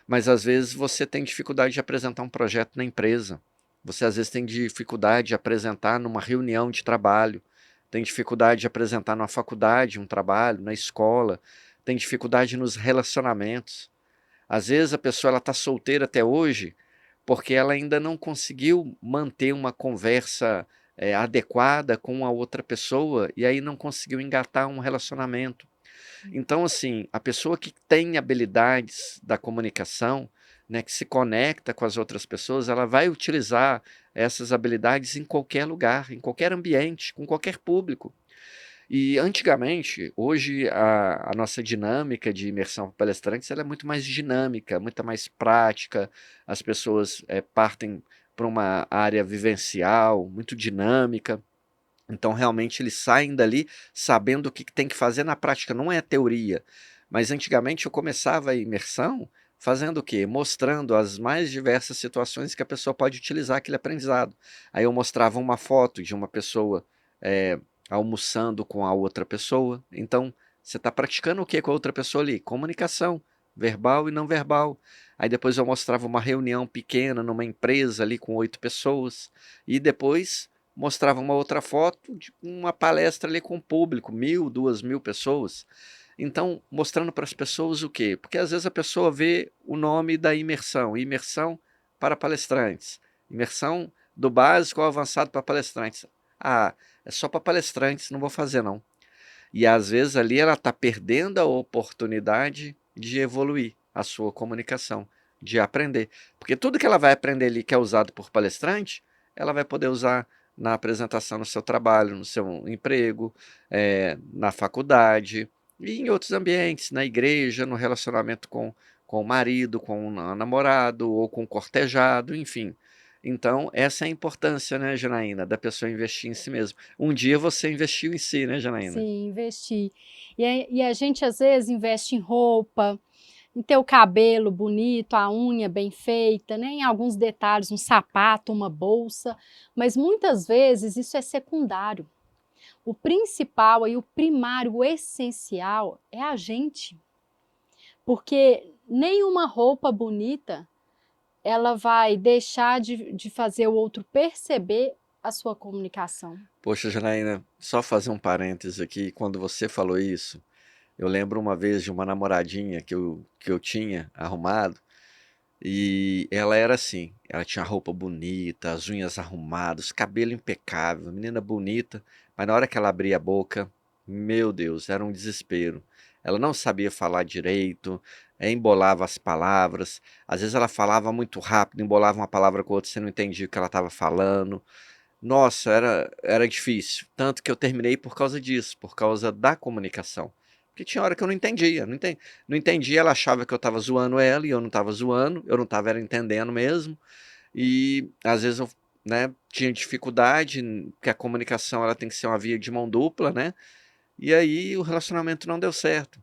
mas às vezes você tem dificuldade de apresentar um projeto na empresa. Você às vezes tem dificuldade de apresentar numa reunião de trabalho, tem dificuldade de apresentar numa faculdade um trabalho, na escola, tem dificuldade nos relacionamentos. Às vezes a pessoa está solteira até hoje porque ela ainda não conseguiu manter uma conversa adequada com a outra pessoa e aí não conseguiu engatar um relacionamento. Então, assim, a pessoa que tem habilidades da comunicação, né, que se conecta com as outras pessoas, ela vai utilizar essas habilidades em qualquer lugar, em qualquer ambiente, com qualquer público. E antigamente, hoje a nossa dinâmica de imersão para palestrantes ela é muito mais dinâmica, muito mais prática, as pessoas partem para uma área vivencial, muito dinâmica, então realmente eles saem dali sabendo o que tem que fazer na prática, não é teoria. Mas antigamente eu começava a imersão fazendo o quê? Mostrando as mais diversas situações que a pessoa pode utilizar aquele aprendizado. Aí eu mostrava uma foto de uma pessoa é, almoçando com a outra pessoa. Então você está praticando o que com a outra pessoa ali? Comunicação, verbal e não verbal. Aí depois eu mostrava uma reunião pequena numa empresa ali com 8 pessoas. E depois mostrava uma outra foto de uma palestra ali com o público, 1.000, 2.000 pessoas. Então, mostrando para as pessoas o quê? Porque às vezes a pessoa vê o nome da imersão, imersão para palestrantes, imersão do básico ao avançado para palestrantes. Ah, é só para palestrantes, não vou fazer não. E às vezes ali ela está perdendo a oportunidade de evoluir a sua comunicação, de aprender. Porque tudo que ela vai aprender ali que é usado por palestrante, ela vai poder usar na apresentação no seu trabalho, no seu emprego, na faculdade e em outros ambientes, na igreja, no relacionamento com o marido, com o namorado ou com o cortejado, enfim. Então, essa é a importância, né, Janaína, da pessoa investir em si mesma. Um dia você investiu em si, né, Janaína?
Sim, investir. E a gente às vezes investe em roupa, em ter o cabelo bonito, a unha bem feita, né, em alguns detalhes, um sapato, uma bolsa, mas muitas vezes isso é secundário. O principal e o primário, o essencial é a gente, porque nenhuma roupa bonita ela vai deixar de fazer o outro perceber a sua comunicação.
Poxa, Janaína, só fazer um parênteses aqui. Quando você falou isso, eu lembro uma vez de uma namoradinha que eu tinha arrumado e ela era assim. Ela tinha roupa bonita, as unhas arrumadas, cabelo impecável, menina bonita, mas na hora que ela abria a boca, meu Deus, era um desespero. Ela não sabia falar direito, embolava as palavras. Às vezes ela falava muito rápido, embolava uma palavra com outra, você não entendia o que ela estava falando. Nossa, era difícil. Tanto que eu terminei por causa disso, por causa da comunicação. Porque tinha hora que eu não entendia, não entendia, ela achava que eu estava zoando ela e eu não estava zoando, eu não estava entendendo mesmo. E às vezes eu, né, tinha dificuldade, que a comunicação ela tem que ser uma via de mão dupla, né? E aí o relacionamento não deu certo.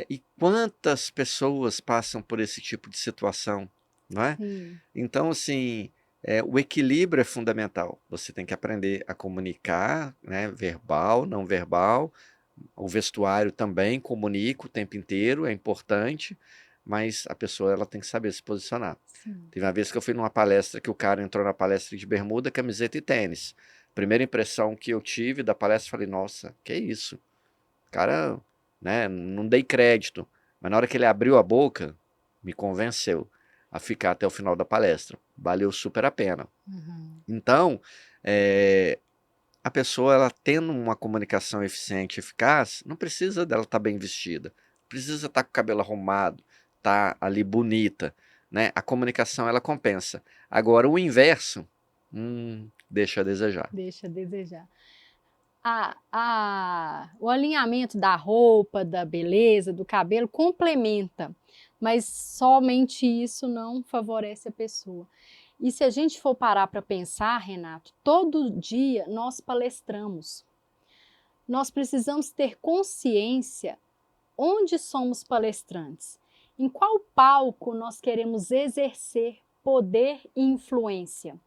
E quantas pessoas passam por esse tipo de situação? não é?
Sim.
Então, assim, o equilíbrio é fundamental. Você tem que aprender a comunicar, né, verbal, não verbal. O vestuário também comunica o tempo inteiro, é importante, mas a pessoa ela tem que saber se posicionar.
Sim.
Teve uma vez que eu fui numa palestra que o cara entrou na palestra de bermuda, camiseta e tênis. Primeira impressão que eu tive da palestra, falei, nossa, que isso? O cara, né, não dei crédito. Mas na hora que ele abriu a boca, me convenceu a ficar até o final da palestra. Valeu super a pena.
Uhum.
Então, é, a pessoa, ela tendo uma comunicação eficiente e eficaz, não precisa dela estar bem vestida, precisa estar com o cabelo arrumado, estar ali bonita, né? A comunicação, ela compensa. Agora, o inverso, deixa a desejar.
Deixa a desejar. O alinhamento da roupa, da beleza, do cabelo complementa, mas somente isso não favorece a pessoa. E se a gente for parar para pensar, Renato, todo dia nós palestramos. Nós precisamos ter consciência onde somos palestrantes, em qual palco nós queremos exercer poder e influência.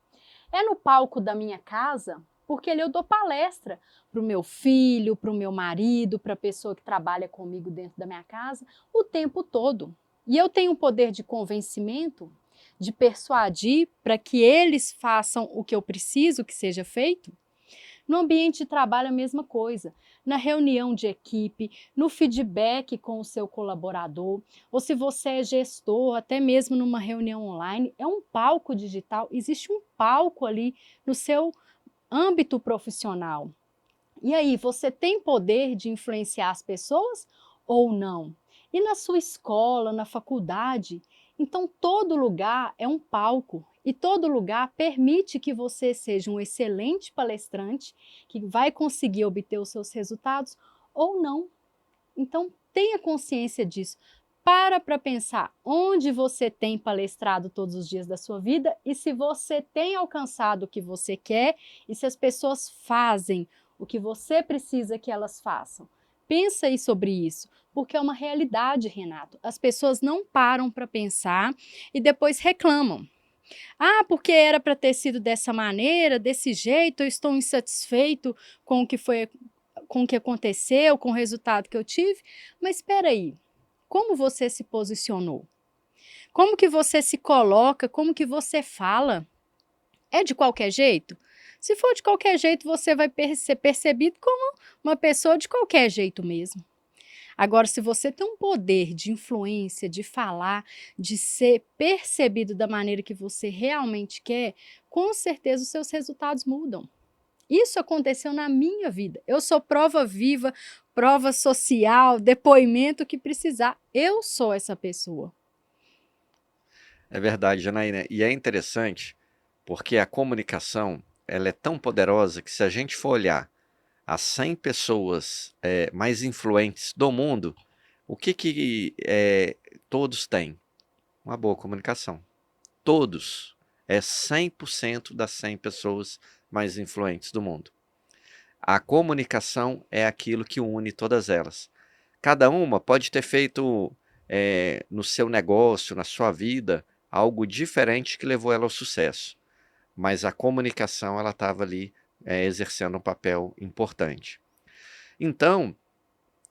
É no palco da minha casa, porque ali eu dou palestra para o meu filho, para o meu marido, para a pessoa que trabalha comigo dentro da minha casa, o tempo todo. E eu tenho um poder de convencimento, de persuadir para que eles façam o que eu preciso que seja feito. No ambiente de trabalho, a mesma coisa. Na reunião de equipe, no feedback com o seu colaborador, ou se você é gestor, até mesmo numa reunião online, é um palco digital, existe um palco ali no seu âmbito profissional. E aí, você tem poder de influenciar as pessoas ou não? E na sua escola, na faculdade? Então, todo lugar é um palco e todo lugar permite que você seja um excelente palestrante, que vai conseguir obter os seus resultados ou não. Então, tenha consciência disso. Para pensar onde você tem palestrado todos os dias da sua vida e se você tem alcançado o que você quer e se as pessoas fazem o que você precisa que elas façam. Pensa aí sobre isso, porque é uma realidade, Renato. As pessoas não param para pensar e depois reclamam. Ah, porque era para ter sido dessa maneira, desse jeito, eu estou insatisfeito com o que foi, com o que aconteceu, com o resultado que eu tive. Mas espera aí, como você se posicionou? Como que você se coloca? Como que você fala? É de qualquer jeito? Se for de qualquer jeito, você vai ser percebido como uma pessoa de qualquer jeito mesmo. Agora, se você tem um poder de influência, de falar, de ser percebido da maneira que você realmente quer, com certeza os seus resultados mudam. Isso aconteceu na minha vida. Eu sou prova viva, prova social, depoimento que precisar. Eu sou essa pessoa.
É verdade, Janaína. E é interessante, porque a comunicação, ela é tão poderosa que se a gente for olhar as 100 pessoas mais influentes do mundo, o que todos têm? Uma boa comunicação. Todos. É 100% das 100 pessoas mais influentes do mundo. A comunicação é aquilo que une todas elas. Cada uma pode ter feito no seu negócio, na sua vida, algo diferente que levou ela ao sucesso. Mas a comunicação ela estava ali exercendo um papel importante. Então,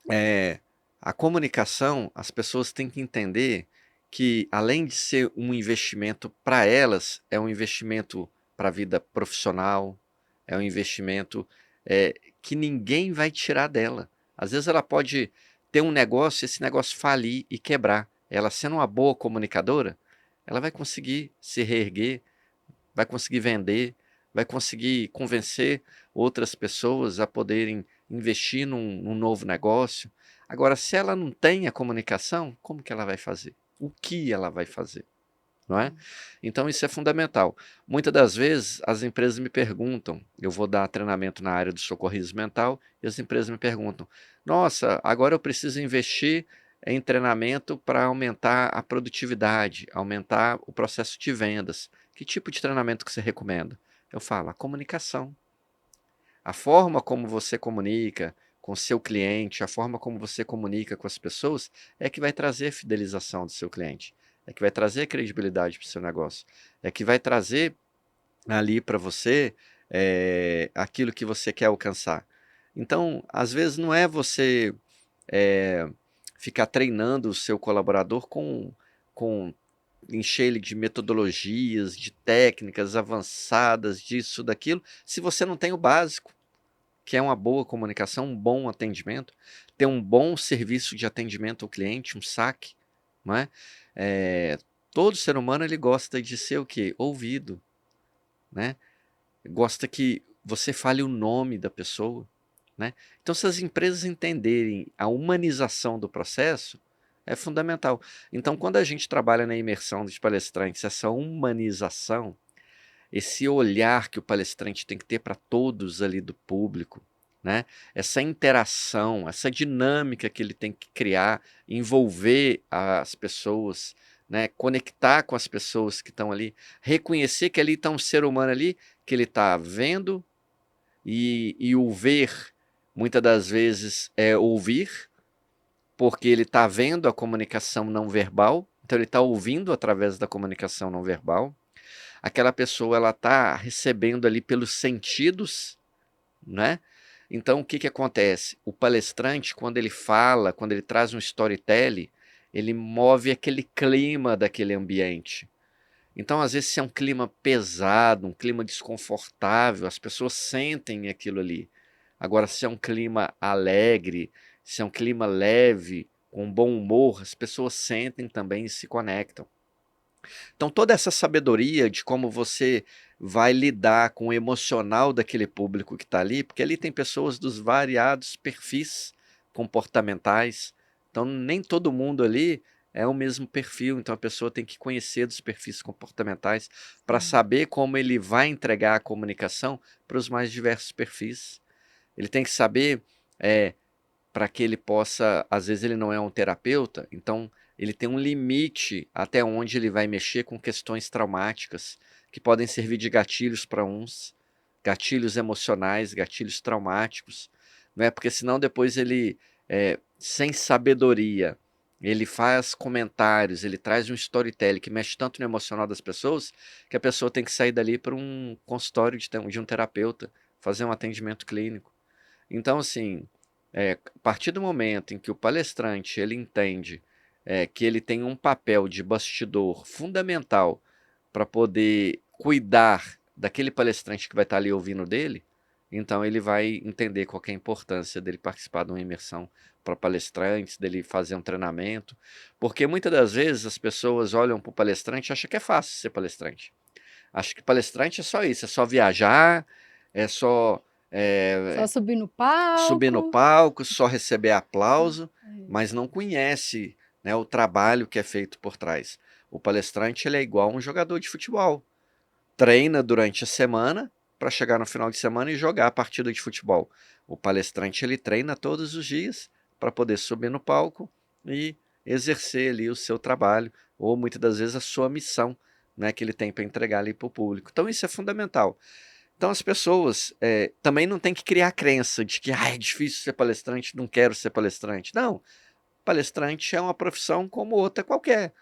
é, a comunicação, as pessoas têm que entender que, além de ser um investimento para elas, é um investimento para a vida profissional, é um investimento que ninguém vai tirar dela. Às vezes ela pode ter um negócio, esse negócio falir e quebrar. Ela sendo uma boa comunicadora, ela vai conseguir se reerguer, vai conseguir vender, vai conseguir convencer outras pessoas a poderem investir num novo negócio. Agora, se ela não tem a comunicação, como que ela vai fazer? O que ela vai fazer? Não é? Então isso é fundamental. Muitas das vezes as empresas me perguntam, eu vou dar treinamento na área do socorrismo mental e as empresas me perguntam: nossa, agora eu preciso investir em treinamento para aumentar a produtividade, aumentar o processo de vendas. Que tipo de treinamento que você recomenda? Eu falo, a comunicação. A forma como você comunica com seu cliente, a forma como você comunica com as pessoas é que vai trazer a fidelização do seu cliente. é que vai trazer credibilidade para o seu negócio, é que vai trazer ali para você aquilo que você quer alcançar. Então, às vezes não é você é, ficar treinando o seu colaborador com encher ele de metodologias, de técnicas avançadas, disso, daquilo, se você não tem o básico, que é uma boa comunicação, um bom atendimento, ter um bom serviço de atendimento ao cliente, um saque, não é? É, todo ser humano ele gosta de ser o quê? Ouvido, né? Gosta que você fale o nome da pessoa, né? Então, se as empresas entenderem a humanização do processo, é fundamental. Então, quando a gente trabalha na imersão dos palestrantes, essa humanização, esse olhar que o palestrante tem que ter para todos ali do público, né? Essa interação, essa dinâmica que ele tem que criar, envolver as pessoas, né? Conectar com as pessoas que estão ali, reconhecer que ali está um ser humano ali, que ele está vendo, e o ver, muitas das vezes, é ouvir, porque ele está vendo a comunicação não verbal, então ele está ouvindo através da comunicação não verbal. Aquela pessoa ela está recebendo ali pelos sentidos, né? Então o que que acontece? O palestrante, quando ele fala, quando ele traz um storytelling, ele move aquele clima daquele ambiente. Então, às vezes, se é um clima pesado, um clima desconfortável, as pessoas sentem aquilo ali. Agora, se é um clima alegre, se é um clima leve, com bom humor, as pessoas sentem também e se conectam. Então, toda essa sabedoria de como você vai lidar com o emocional daquele público que está ali, porque ali tem pessoas dos variados perfis comportamentais, então nem todo mundo ali é o mesmo perfil, então a pessoa tem que conhecer dos perfis comportamentais para
Sim.
saber como ele vai entregar a comunicação para os mais diversos perfis. Ele tem que saber para que ele possa, às vezes ele não é um terapeuta, então ele tem um limite até onde ele vai mexer com questões traumáticas, que podem servir de gatilhos para uns, gatilhos emocionais, gatilhos traumáticos, não é? Porque senão depois ele, sem sabedoria, ele faz comentários, ele traz um storytelling que mexe tanto no emocional das pessoas, que a pessoa tem que sair dali para um consultório de um terapeuta, fazer um atendimento clínico. Então, assim, a partir do momento em que o palestrante ele entende que ele tem um papel de bastidor fundamental para poder cuidar daquele palestrante que vai estar ali ouvindo dele, então ele vai entender qual que é a importância dele participar de uma imersão para palestrantes, dele fazer um treinamento, porque muitas das vezes as pessoas olham para o palestrante e acham que é fácil ser palestrante. Acho que palestrante é só isso, é só viajar, é só
Só
é,
subir no
subir no
palco.
palco, só receber aplauso,
É.
mas não conhece, né, o trabalho que é feito por trás. O palestrante ele é igual um jogador de futebol. Treina durante a semana para chegar no final de semana e jogar a partida de futebol. O palestrante ele treina todos os dias para poder subir no palco e exercer ali o seu trabalho, ou muitas das vezes a sua missão, né, que ele tem para entregar ali para o público. Então isso é fundamental. Então as pessoas também não têm que criar a crença de que é difícil ser palestrante, não quero ser palestrante. Não, palestrante é uma profissão como outra qualquer,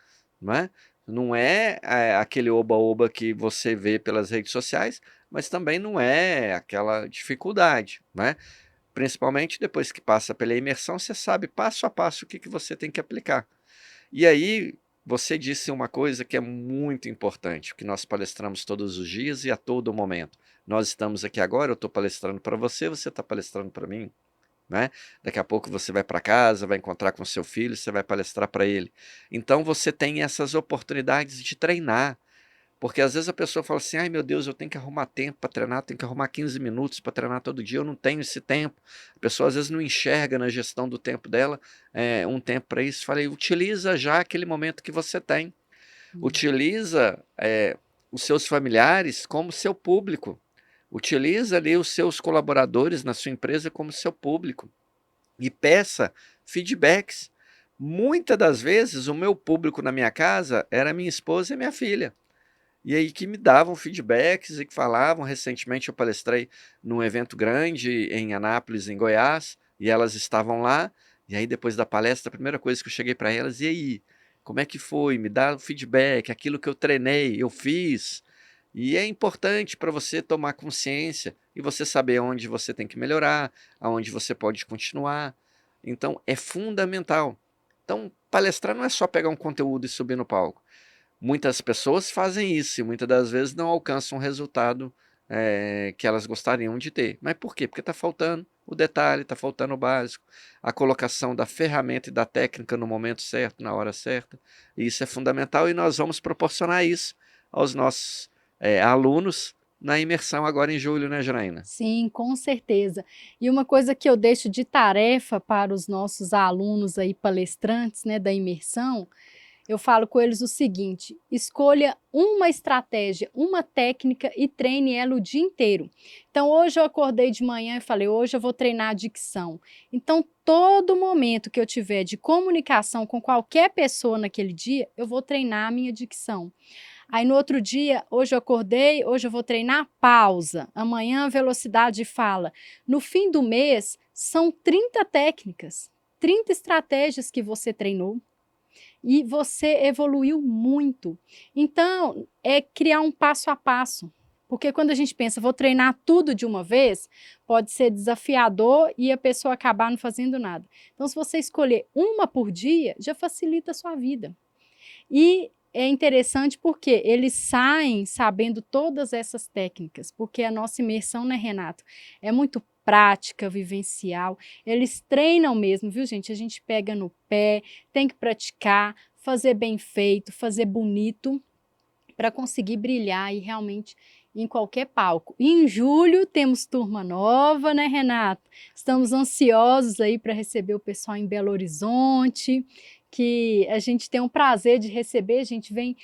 não é? Não é, aquele oba-oba que você vê pelas redes sociais, mas também não é aquela dificuldade, né? Principalmente depois que passa pela imersão, você sabe passo a passo o que, que você tem que aplicar. E aí, você disse uma coisa que é muito importante, que nós palestramos todos os dias e a todo momento. Nós estamos aqui agora, eu estou palestrando para você, você está palestrando para mim, né? Daqui a pouco você vai para casa, vai encontrar com seu filho, você vai palestrar para ele. Então você tem essas oportunidades de treinar. Porque às vezes a pessoa fala assim: ai meu Deus, eu tenho que arrumar tempo para treinar, tenho que arrumar 15 minutos para treinar todo dia, eu não tenho esse tempo. A pessoa às vezes não enxerga na gestão do tempo dela um tempo para isso. Falei: utiliza já aquele momento que você tem.
Hum.
Utiliza os seus familiares como seu público. Utiliza ali os seus colaboradores na sua empresa como seu público. E peça feedbacks. Muitas das vezes o meu público na minha casa era minha esposa e minha filha. E aí que me davam feedbacks e que falavam. Recentemente eu palestrei num evento grande em Anápolis, em Goiás, e elas estavam lá. E aí depois da palestra, a primeira coisa que eu cheguei para elas: e aí, como é que foi? Me dá o feedback, aquilo que eu treinei, eu fiz. E é importante para você tomar consciência e você saber onde você tem que melhorar, aonde você pode continuar. Então, é fundamental. Então, palestrar não é só pegar um conteúdo e subir no palco. Muitas pessoas fazem isso e muitas das vezes não alcançam o resultado que elas gostariam de ter. Mas por quê? Porque está faltando o detalhe, está faltando o básico, a colocação da ferramenta e da técnica no momento certo, na hora certa. E isso é fundamental e nós vamos proporcionar isso aos nossos alunos na imersão agora em julho, né, Janaína?
Sim, com certeza. E uma coisa que eu deixo de tarefa para os nossos alunos aí palestrantes, né, da imersão, eu falo com eles o seguinte: escolha uma estratégia, uma técnica e treine ela o dia inteiro. Então, hoje eu acordei de manhã e falei, hoje eu vou treinar a dicção. Então, todo momento que eu tiver de comunicação com qualquer pessoa naquele dia, eu vou treinar a minha dicção. Aí no outro dia, hoje eu acordei, hoje eu vou treinar pausa, amanhã velocidade de fala. No fim do mês, são 30 técnicas, 30 estratégias que você treinou e você evoluiu muito. Então, é criar um passo a passo. Porque quando a gente pensa, vou treinar tudo de uma vez, pode ser desafiador e a pessoa acabar não fazendo nada. Então, se você escolher uma por dia, já facilita a sua vida. E é interessante porque eles saem sabendo todas essas técnicas, porque a nossa imersão, né, Renato, é muito prática, vivencial. Eles treinam mesmo, viu, gente? A gente pega no pé, tem que praticar, fazer bem feito, fazer bonito, para conseguir brilhar e realmente em qualquer palco. E em julho temos turma nova, né, Renato? Estamos ansiosos aí para receber o pessoal em Belo Horizonte, que a gente tem um prazer de receber. A gente vem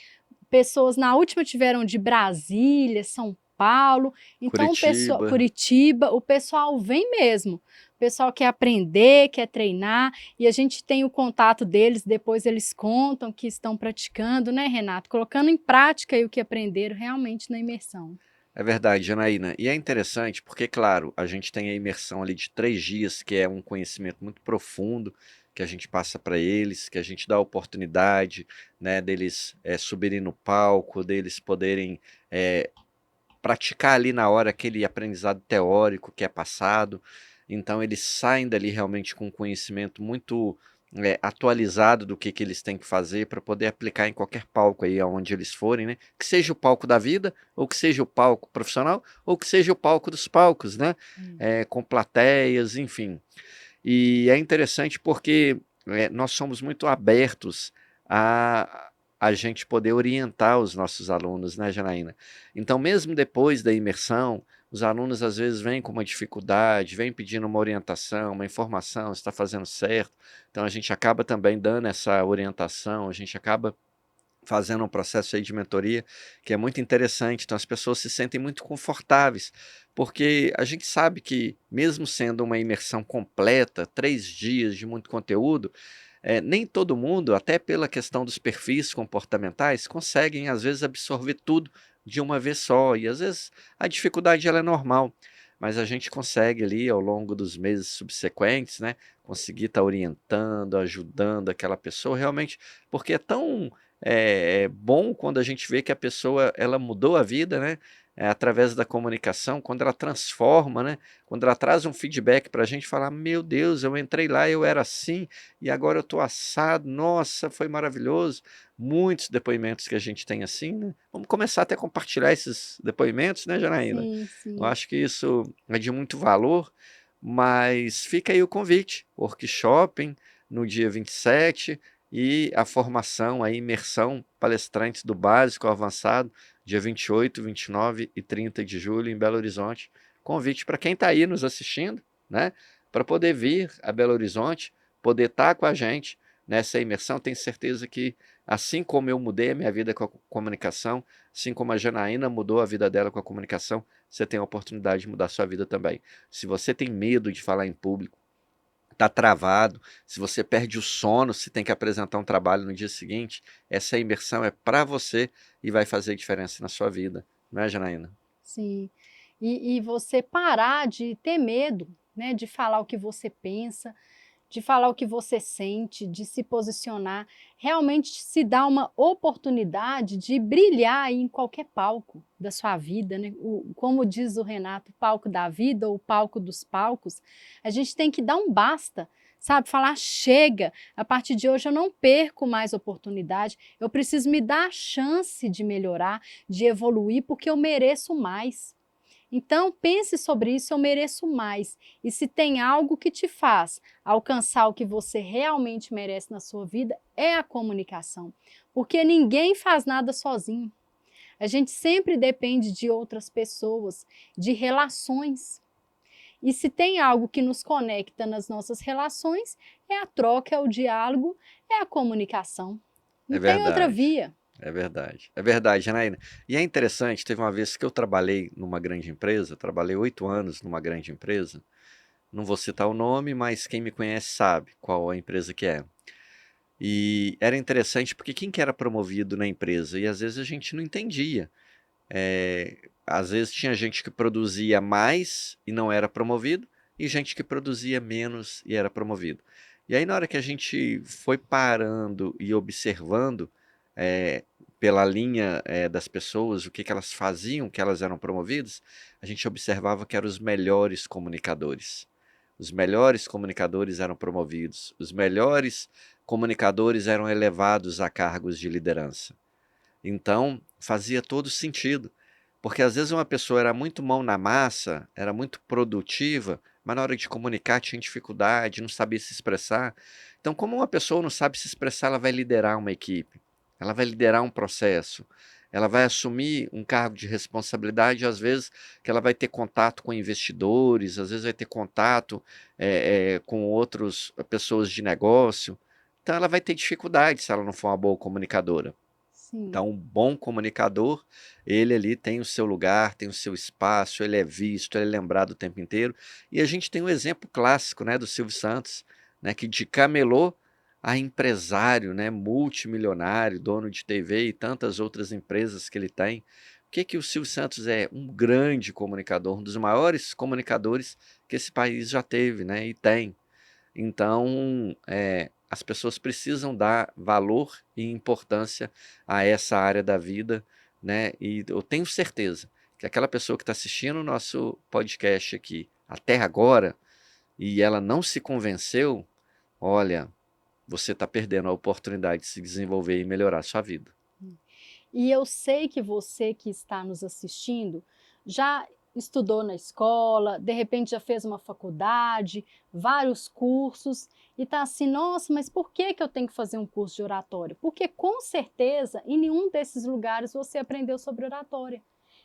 pessoas, na última tiveram de Brasília, São Paulo, então o pessoal,
Curitiba.
Curitiba, o pessoal vem mesmo. O pessoal quer aprender, quer treinar, e a gente tem o contato deles, depois eles contam que estão praticando, né, Renato? Colocando em prática aí o que aprenderam realmente na imersão.
É verdade, Janaína. E é interessante porque, claro, a gente tem a imersão ali de 3 dias, que é um conhecimento muito profundo que a gente passa para eles, que a gente dá a oportunidade, né, deles subirem no palco, deles poderem praticar ali na hora aquele aprendizado teórico que é passado. Então, eles saem dali realmente com um conhecimento muito atualizado do que eles têm que fazer para poder aplicar em qualquer palco aí aonde eles forem, né? Que seja o palco da vida, ou que seja o palco profissional, ou que seja o palco dos palcos, né? Com plateias, enfim. E é interessante porque nós somos muito abertos a gente poder orientar os nossos alunos, né, Janaína? Então, mesmo depois da imersão, os alunos às vezes vêm com uma dificuldade, vêm pedindo uma orientação, uma informação, se está fazendo certo. Então, a gente acaba também dando essa orientação, a gente acaba fazendo um processo aí de mentoria que é muito interessante. Então as pessoas se sentem muito confortáveis, porque a gente sabe que mesmo sendo uma imersão completa, 3 dias de muito conteúdo, nem todo mundo, até pela questão dos perfis comportamentais, conseguem às vezes absorver tudo de uma vez só. E às vezes a dificuldade ela é normal, mas a gente consegue ali ao longo dos meses subsequentes, né, conseguir estar orientando, ajudando aquela pessoa realmente, porque é tão bom quando a gente vê que a pessoa ela mudou a vida, né? Através da comunicação, quando ela transforma, né? Quando ela traz um feedback para a gente falar, meu Deus, eu entrei lá, eu era assim, e agora eu estou assado, nossa, foi maravilhoso. Muitos depoimentos que a gente tem assim, né? Vamos começar até a compartilhar esses depoimentos, né, Janaína?
Sim,
Eu
sim.
acho que isso é de muito valor, mas fica aí o convite, workshop no dia 27 e a formação, a imersão palestrantes do básico ao avançado, dia 28, 29 e 30 de julho em Belo Horizonte. Convite para quem está aí nos assistindo, né? Para poder vir a Belo Horizonte, poder estar com a gente nessa imersão. Tenho certeza que, assim como eu mudei a minha vida com a comunicação, assim como a Janaína mudou a vida dela com a comunicação, você tem a oportunidade de mudar a sua vida também. Se você tem medo de falar em público, está travado, se você perde o sono, se tem que apresentar um trabalho no dia seguinte, essa imersão é para você e vai fazer diferença na sua vida, não é, Janaína?
Sim. E você parar de ter medo, né, de falar o que você pensa. de falar o que você sente, de se posicionar, realmente se dá uma oportunidade de brilhar aí em qualquer palco da sua vida, né? Como diz o Renato, o palco da vida ou o palco dos palcos, a gente tem que dar um basta, sabe? Falar, chega, a partir de hoje eu não perco mais oportunidade, eu preciso me dar a chance de melhorar, de evoluir, porque eu mereço mais. Então, pense sobre isso, eu mereço mais. E se tem algo que te faz alcançar o que você realmente merece na sua vida, é a comunicação. Porque ninguém faz nada sozinho. A gente sempre depende de outras pessoas, de relações. E se tem algo que nos conecta nas nossas relações, é a troca, é o diálogo, é a comunicação.
É
Não tem outra
verdade.
via.
É verdade. É verdade, Janaína. E é interessante, teve uma vez que eu trabalhei numa grande empresa, trabalhei 8 anos numa grande empresa. Não vou citar o nome, mas quem me conhece sabe qual a empresa que é. E era interessante porque quem que era promovido na empresa? E às vezes a gente não entendia. Às vezes tinha gente que produzia mais e não era promovido, e gente que produzia menos e era promovido. E aí, na hora que a gente foi parando e observando é, pela linha das pessoas, o que que elas faziam, que elas eram promovidas, a gente observava que eram os melhores comunicadores. Os melhores comunicadores eram promovidos, os melhores comunicadores eram elevados a cargos de liderança. Então, fazia todo sentido. Porque às vezes uma pessoa era muito mão na massa, era muito produtiva, mas na hora de comunicar tinha dificuldade, não sabia se expressar. Então, como uma pessoa não sabe se expressar, ela vai liderar uma equipe, ela vai liderar um processo, ela vai assumir um cargo de responsabilidade, às vezes que ela vai ter contato com investidores, às vezes vai ter contato com outras pessoas de negócio. Então, ela vai ter dificuldade se ela não for uma boa comunicadora.
Sim.
Então, um bom comunicador, ele ali tem o seu lugar, tem o seu espaço, ele é visto, ele é lembrado o tempo inteiro. E a gente tem um exemplo clássico, né, do Silvio Santos, né, que de camelô a empresário, né, multimilionário, dono de TV e tantas outras empresas que ele tem. O que que o Silvio Santos é? Um grande comunicador, um dos maiores comunicadores que esse país já teve, né, e tem. Então, as pessoas precisam dar valor e importância a essa área da vida, né? E eu tenho certeza que aquela pessoa que está assistindo o nosso podcast aqui até agora e ela não se convenceu, olha, você está perdendo a oportunidade de se desenvolver e melhorar a sua vida.
E eu sei que você que está nos assistindo já estudou na escola, de repente já fez uma faculdade, vários cursos, e está assim, nossa, mas por que que eu tenho que fazer um curso de oratória? Porque com certeza em nenhum desses lugares você aprendeu sobre oratória.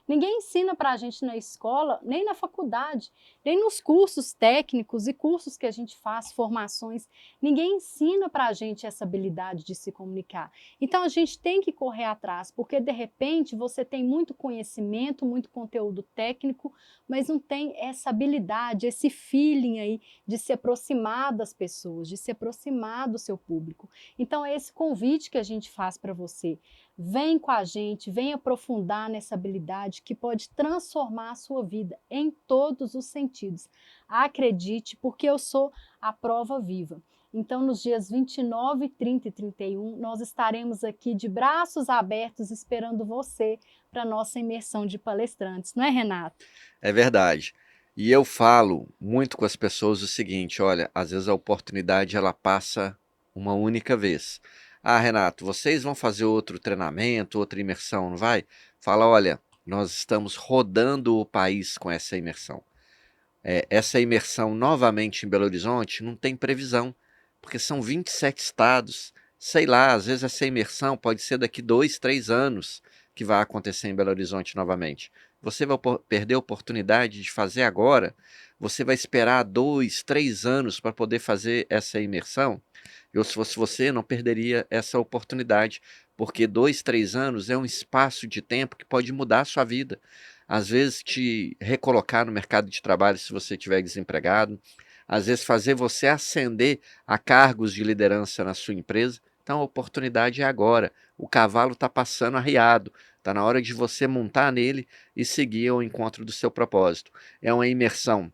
Ninguém ensina para a gente na escola, nem na faculdade, nem nos cursos técnicos e cursos que a gente faz, formações. Ninguém ensina para a gente essa habilidade de se comunicar. Então a gente tem que correr atrás, porque de repente você tem muito conhecimento, muito conteúdo técnico, mas não tem essa habilidade, esse feeling aí de se aproximar das pessoas, de se aproximar do seu público. Então é esse convite que a gente faz para você. Vem com a gente, vem aprofundar nessa habilidade que pode transformar a sua vida em todos os sentidos. Acredite, porque eu sou a prova viva. Então, nos dias 29, 30 e 31, nós estaremos aqui de braços abertos esperando você para a nossa imersão de palestrantes, não é, Renato?
É verdade. E eu falo muito com as pessoas o seguinte, olha, às vezes a oportunidade ela passa uma única vez. Ah, Renato, vocês vão fazer outro treinamento, outra imersão, não vai? Fala, olha, nós estamos rodando o país com essa imersão. Essa imersão novamente em Belo Horizonte não tem previsão, porque são 27 estados. Sei lá, às vezes essa imersão pode ser daqui 2, 3 anos que vai acontecer em Belo Horizonte novamente. Você vai perder a oportunidade de fazer agora? Você vai esperar 2, 3 anos para poder fazer essa imersão? Eu, se fosse você, não perderia essa oportunidade, porque 2, 3 anos é um espaço de tempo que pode mudar a sua vida. Às vezes te recolocar no mercado de trabalho se você estiver desempregado, às vezes fazer você ascender a cargos de liderança na sua empresa. Então a oportunidade é agora. O cavalo está passando arriado. Está na hora de você montar nele e seguir ao encontro do seu propósito. É uma imersão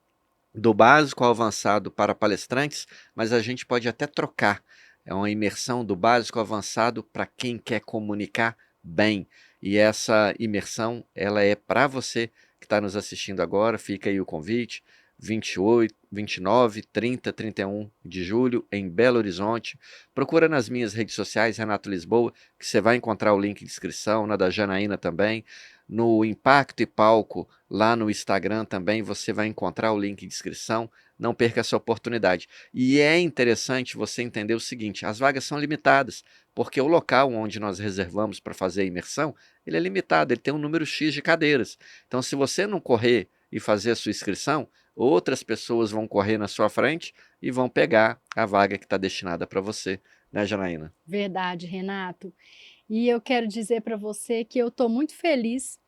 do básico ao avançado para palestrantes, mas a gente pode até trocar. É uma imersão do básico ao avançado para quem quer comunicar bem. E essa imersão, ela é para você que está nos assistindo agora. Fica aí o convite. 28, 29, 30, 31 de julho, em Belo Horizonte. Procura nas minhas redes sociais, Renato Lisboa, que você vai encontrar o link de inscrição, na da Janaína também. No Impacto e Palco, lá no Instagram também, você vai encontrar o link de inscrição. Não perca essa oportunidade. E é interessante você entender o seguinte: as vagas são limitadas, porque o local onde nós reservamos para fazer a imersão, ele é limitado, ele tem um número X de cadeiras. Então, se você não correr e fazer a sua inscrição, outras pessoas vão correr na sua frente e vão pegar a vaga que está destinada para você, né, Janaína?
Verdade, Renato. E eu quero dizer para você que eu estou muito feliz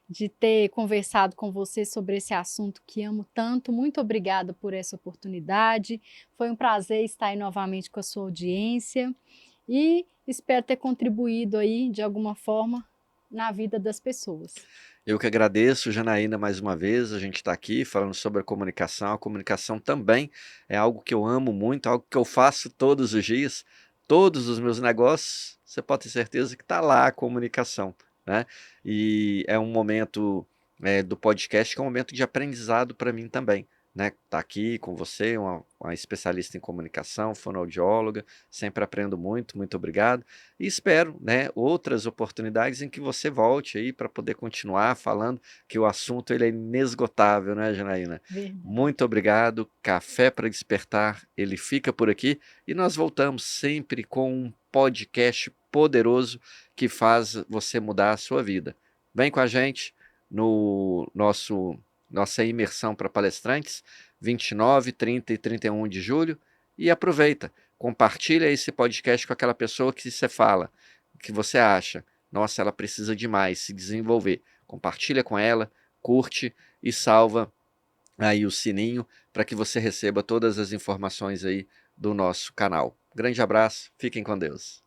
de ter conversado com você sobre esse assunto que amo tanto. Muito obrigada por essa oportunidade. Foi um prazer estar aí novamente com a sua audiência e espero ter contribuído aí de alguma forma na vida das pessoas.
Eu que agradeço, Janaína, mais uma vez. A gente está aqui falando sobre a comunicação. A comunicação também é algo que eu amo muito, algo que eu faço todos os dias. Todos os meus negócios, você pode ter certeza que está lá a comunicação, né? E é um momento do podcast que é um momento de aprendizado para mim também, né? Tá aqui com você, uma especialista em comunicação, fonoaudióloga, sempre aprendo muito, muito obrigado. E espero, né, outras oportunidades em que você volte aí para poder continuar falando, que o assunto ele é inesgotável, né, Janaína?
Verdade.
Muito obrigado. Café para despertar, ele fica por aqui e nós voltamos sempre com um podcast poderoso que faz você mudar a sua vida. Vem com a gente no nossa imersão para palestrantes, 29, 30 e 31 de julho, e aproveita. Compartilha esse podcast com aquela pessoa que você fala, que você acha, nossa, ela precisa demais se desenvolver. Compartilha com ela, curte e salva aí o sininho para que você receba todas as informações aí do nosso canal. Grande abraço, fiquem com Deus.